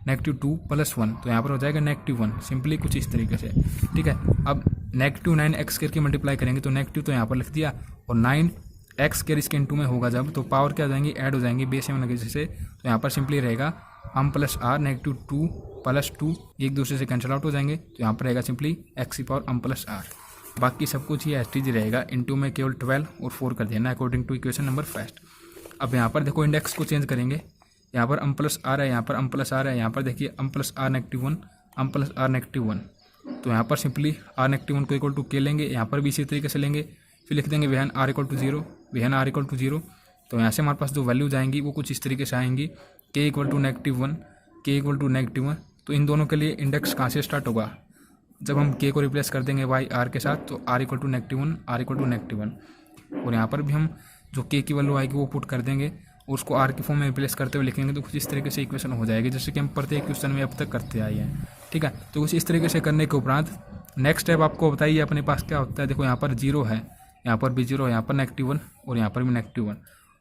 S1: -2 + 1, तो यहाँ पर हो जाएगा -1, सिंपली कुछ इस तरीके से। ठीक है, अब नेगेटिव 9 एक्स स्क्वायर की मल्टीप्लाई करेंगे तो नेगेटिव तो यहाँ पर लिख दिया, और 9 एक्स स्क्वायर इसके इनटू में होगा जब, तो पावर क्या हो जाएंगी, ऐड हो जाएंगी बेस में लगे जैसे, तो यहाँ पर सिंपली रहेगा हम प्लस आर नेगेटिव 2 प्लस 2 एक दूसरे से कैंसिल आउट हो जाएंगे, तो यहाँ पर रहेगा सिंपली एक्स की पावर हम प्लस आर। बाकी सब कुछ ये एस रहेगा, इनटू में केवल 12 और 4 कर देना according to equation number first. अब यहाँ पर देखो इंडेक्स को चेंज करेंगे, यहाँ पर अम प्लस आर है, यहाँ पर अम प्लस आर है, यहाँ पर देखिए m plus R negative 1 m plus R negative 1, तो यहाँ पर सिंपली आर नेगेटिव 1 को इक्वल टू के लेंगे, यहाँ पर भी इसी तरीके से लेंगे, फिर लिख देंगे when r equal to 0, when r equal to 0। तो यहाँ से हमारे पास जो वैल्यूज आएंगी वो कुछ इस तरीके से आएंगी, के इक्वल टू नेगेटिव 1, के इक्वल टू नेगेटिव 1। तो इन दोनों के लिए इंडेक्स कहाँ से स्टार्ट होगा, जब हम के को रिप्लेस कर देंगे वाई आर के साथ, तो r equal to negative 1, r equal to negative 1। और यहाँ पर भी हम जो के की वैल्यू आएगी वो पुट कर देंगे और उसको आर के फॉर्म में रिप्लेस करते हुए लिखेंगे, तो कुछ इस तरीके से इक्वेशन हो जाएगी, जैसे कि हम प्रत्येक क्वेश्चन में अब तक करते आए हैं। ठीक है, तो कुछ इस तरीके से करने के उपरांत नेक्स्ट स्टेप आपको बताइए अपने पास क्या होता है। देखो यहाँ पर 0 है, यहाँ पर भी 0 है, यहाँ पर नेगेटिव 1 और यहाँ पर भी नेगेटिव 1।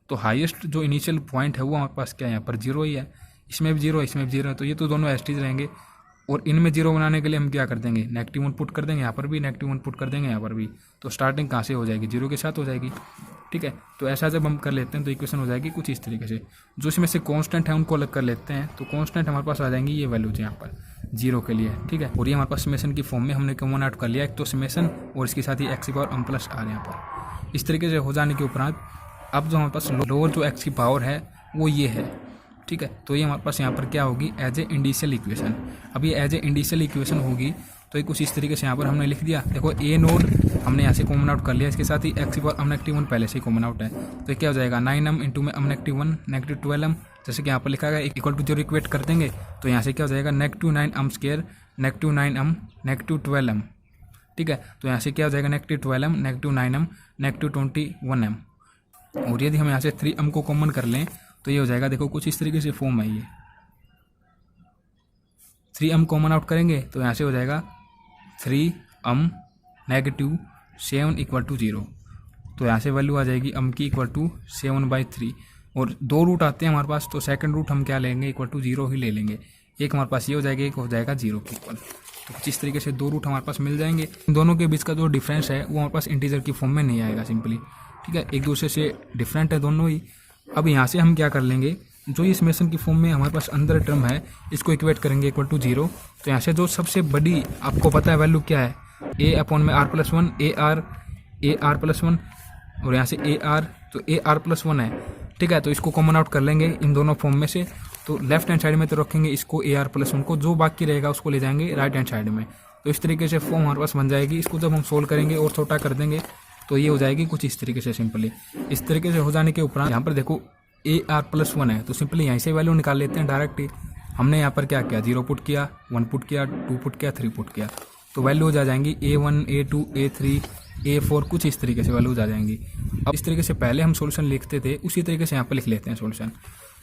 S1: तो हाईएस्ट जो इनिशियल पॉइंट है वो हमारे पास क्या है, यहाँ पर 0 ही है, इसमें भी 0 है, इसमें भी 0 है, तो ये तो दोनों एस्टीज रहेंगे। और इनमें 0 बनाने के लिए हम क्या कर देंगे, नेगेटिव 1 पुट कर देंगे, यहाँ पर भी नेगेटिव 1 पुट कर देंगे, यहाँ पर भी। तो स्टार्टिंग कहाँ से हो जाएगी, 0 के साथ हो जाएगी। ठीक है, तो ऐसा जब हम कर लेते हैं तो इक्वेशन हो जाएगी कुछ इस तरीके से। जो इसमें से कांस्टेंट है उनको अलग कर लेते हैं, तो कांस्टेंट हमारे पास आ जाएंगी ये वैल्यूज यहाँ पर 0 के लिए। ठीक है, और ये हमारे पास समेशन की फॉर्म में हमने कॉमन आउट कर लिया, एक तो समेशन और इसके साथ ही एक्स की पावर m प्लस आर यहाँ पर। इस तरीके से हो जाने के उपरांत अब जो हमारे पास लोअर जो एक्स की पावर है वो ये है। ठीक है, तो ये हमारे पास यहाँ पर क्या होगी, एज ए इंडिशियल इक्वेशन। अब ये एज ए इंडिशियल इक्वेशन होगी तो ये कुछ इस तरीके से यहाँ पर हमने लिख दिया। देखो ए नोड हमने यहाँ से कॉमन आउट कर लिया, इसके साथ ही एक्स की पावर नेगेटिव 1 पहले से ही कॉमन आउट है, तो क्या हो जाएगा 9m इंटू में नेगेटिव 1 नेगेटिव 12m, जैसे कि यहाँ पर लिखा है इक्वल टू 0 इक्वेट कर देंगे, तो यहाँ से क्या हो जाएगा negative 9m square negative 9m negative 12m। ठीक है, तो यहाँ से क्या हो जाएगा negative 12m negative 9m negative 21m। और यदि हम यहाँ से 3m को कॉमन कर लें तो ये हो जाएगा, देखो कुछ इस तरीके से फॉर्म है ये, 3m कॉमन आउट करेंगे तो यहाँ से हो जाएगा 3m नेगेटिव 7 इक्वल टू 0। तो यहाँ से वैल्यू आ जाएगी m की इक्वल टू 7/3। और 2 रूट आते हैं हमारे पास, तो सेकंड रूट हम क्या लेंगे, इक्वल टू 0 ही ले लेंगे। एक हमारे पास ये हो जाएगा, एक हो जाएगा 0 के इक्वल। तो जिस तरीके से 2 रूट हमारे पास मिल जाएंगे, इन दोनों के बीच का जो डिफरेंस है वो हमारे पास इंटीजर की फॉर्म में नहीं आएगा सिंपली। ठीक है, एक दूसरे से डिफरेंट है दोनों ही। अब यहाँ से हम क्या कर लेंगे, जो इस समेशन की फॉर्म में हमारे पास अंदर टर्म है इसको इक्वेट करेंगे इक्वल टू 0। तो यहाँ से जो सबसे बड़ी आपको पता है वैल्यू क्या है, a अपॉन में r plus 1 a are plus 1, और यहाँ से ए आर, तो ए आर प्लस 1 है। ठीक है, तो इसको कॉमन आउट कर लेंगे इन दोनों फॉर्म में से। तो लेफ्ट हैंड साइड में तो रखेंगे इसको ए आर प्लस 1 को, जो बाकी रहेगा उसको ले जाएंगे राइट हैंड साइड में। तो इस तरीके से फॉर्म हमारे पास बन जाएगी। इसको जब हम सोल्व करेंगे और छोटा कर देंगे तो ये हो जाएगी कुछ इस तरीके से सिंपली। इस तरीके से हो जाने के उपरांत यहाँ पर देखो ए आर प्लस 1 है, तो सिंपली यहीं से वैल्यू निकाल लेते हैं डायरेक्ट ही। हमने यहाँ पर क्या किया, 0 पुट किया, 1 पुट किया, 2 पुट किया, 3 पुट किया, तो वैल्यूज आ जाएंगी A1 A2 A3 A4 कुछ इस तरीके से वैल्यूज आ जाएंगी। अब इस तरीके से पहले हम सॉल्यूशन लिखते थे उसी तरीके से यहाँ पर लिख लेते हैं सॉल्यूशन,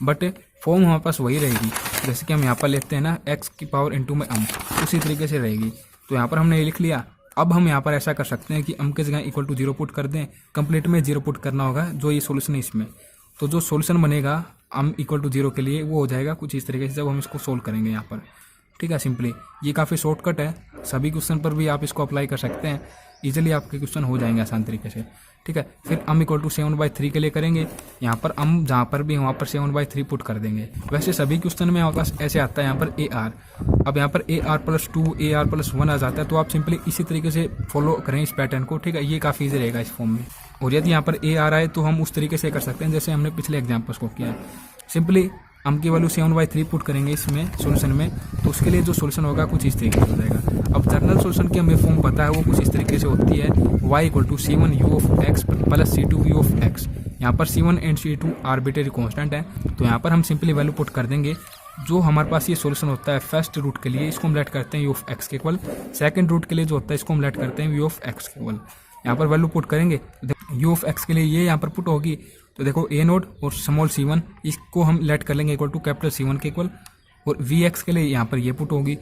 S1: बट फॉर्म हमारे पास वही रहेगी जैसे कि हम यहाँ पर लिखते हैं ना x की पावर इंटू में m, उसी तरीके से रहेगी। तो यहाँ पर हमने ये लिख लिया। अब हम यहाँ पर ऐसा कर सकते हैं कि m के जगह इक्वल टू 0 पुट कर दें, कंप्लीट में 0 पुट करना होगा जो ये सॉल्यूशन है इसमें। तो जो सॉल्यूशन बनेगा m इक्वल टू 0 के लिए वो हो जाएगा कुछ इस तरीके से जब हम इसको सोल्व करेंगे यहाँ पर। ठीक है, सिंपली ये काफ़ी शॉर्टकट है, सभी क्वेश्चन पर भी आप इसको अप्लाई कर सकते हैं, इजीली आपके क्वेश्चन हो जाएंगे आसान तरीके से। ठीक है, फिर m इक्वल टू 7/3 के लिए करेंगे, यहाँ पर m जहाँ पर भी वहाँ पर 7/3 पुट कर देंगे। वैसे सभी क्वेश्चन में हमारे पास ऐसे आता है यहाँ पर AR, अब यहाँ पर AR प्लस 2 AR प्लस 1 आ जाता है, तो आप सिंपली इसी तरीके से फॉलो करें इस पैटर्न को। ठीक है, ये काफ़ी ईजी रहेगा इस फॉर्म में। और यदि यहाँ पर AR आए तो हम उस तरीके से कर सकते हैं जैसे हमने पिछले एग्जाम्पल्स को किया है। सिंपली m की वैल्यू 7/3 पुट करेंगे इसमें सॉल्यूशन में, तो उसके लिए जो सॉल्यूशन होगा कुछ इस तरीके से हो जाएगा। अब जनरल सॉल्यूशन की हमें फॉर्म पता है वो कुछ इस तरीके से होती है, y equal to C1 u of x plus C2 v of x। यहाँ पर C1 and C2 arbitrary constant है, तो यहाँ पर हम सिंपली वैल्यू पुट कर देंगे। जो हमारे पास ये सॉल्यूशन होता है फर्स्ट रूट के लिए इसको हम लेट करते हैं u ऑफ x के इक्वल, सेकंड रूट के लिए जो होता है इसको हम लेट करते हैं v ऑफ x के इक्वल। यहाँ पर वैल्यू पुट करेंगे, u ऑफ x के लिए ये यहाँ पर पुट होगी, तो देखो a नोड और स्मॉल c1 इसको हम लेट कर लेंगे इक्वल टू कैपिटल C1 के इक्वल, और vx के लिए यहाँ पर ये पुट होगी,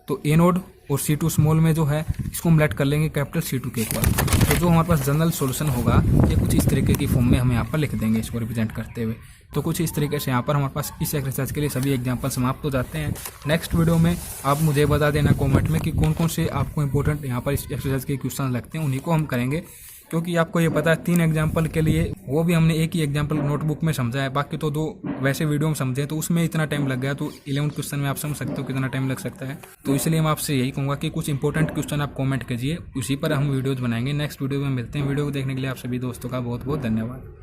S1: तो a नोड और C2 स्मॉल में जो है इसको हम लेट कर लेंगे कैपिटल C2 के इक्वल। तो जो हमारे पास जनरल सॉल्यूशन होगा ये कुछ इस तरीके की फॉर्म में हम यहाँ पर लिख देंगे इसको रिप्रेजेंट करते हुए। तो कुछ इस तरीके से यहाँ पर हमारे पास इस एक्सरसाइज के लिए सभी एग्जाम्पल समाप्त हो जाते हैं। नेक्स्ट वीडियो में आप मुझे बता देना कमेंट में कि कौन कौन से आपको इंपॉर्टेंट यहाँ पर इस एक्सरसाइज के क्वेश्चन लगते हैं, उन्हीं को हम करेंगे। क्योंकि आपको ये पता है 3 एग्जाम्पल के लिए वो भी हमने एक ही एग्जाम्पल नोटबुक में समझा है, बाकी तो 2 वैसे वीडियो में समझे तो उसमें इतना टाइम लग गया। तो 11 क्वेश्चन में आप समझ सकते हो कितना टाइम लग सकता है। तो इसलिए मैं आपसे यही कहूँगा कि कुछ इंपॉर्टेंट क्वेश्चन आप कमेंट कीजिए, उसी पर हम वीडियोज़ बनाएंगे। नेक्स्ट वीडियो में मिलते हैं। वीडियो को देखने के लिए आप सभी दोस्तों का बहुत बहुत धन्यवाद।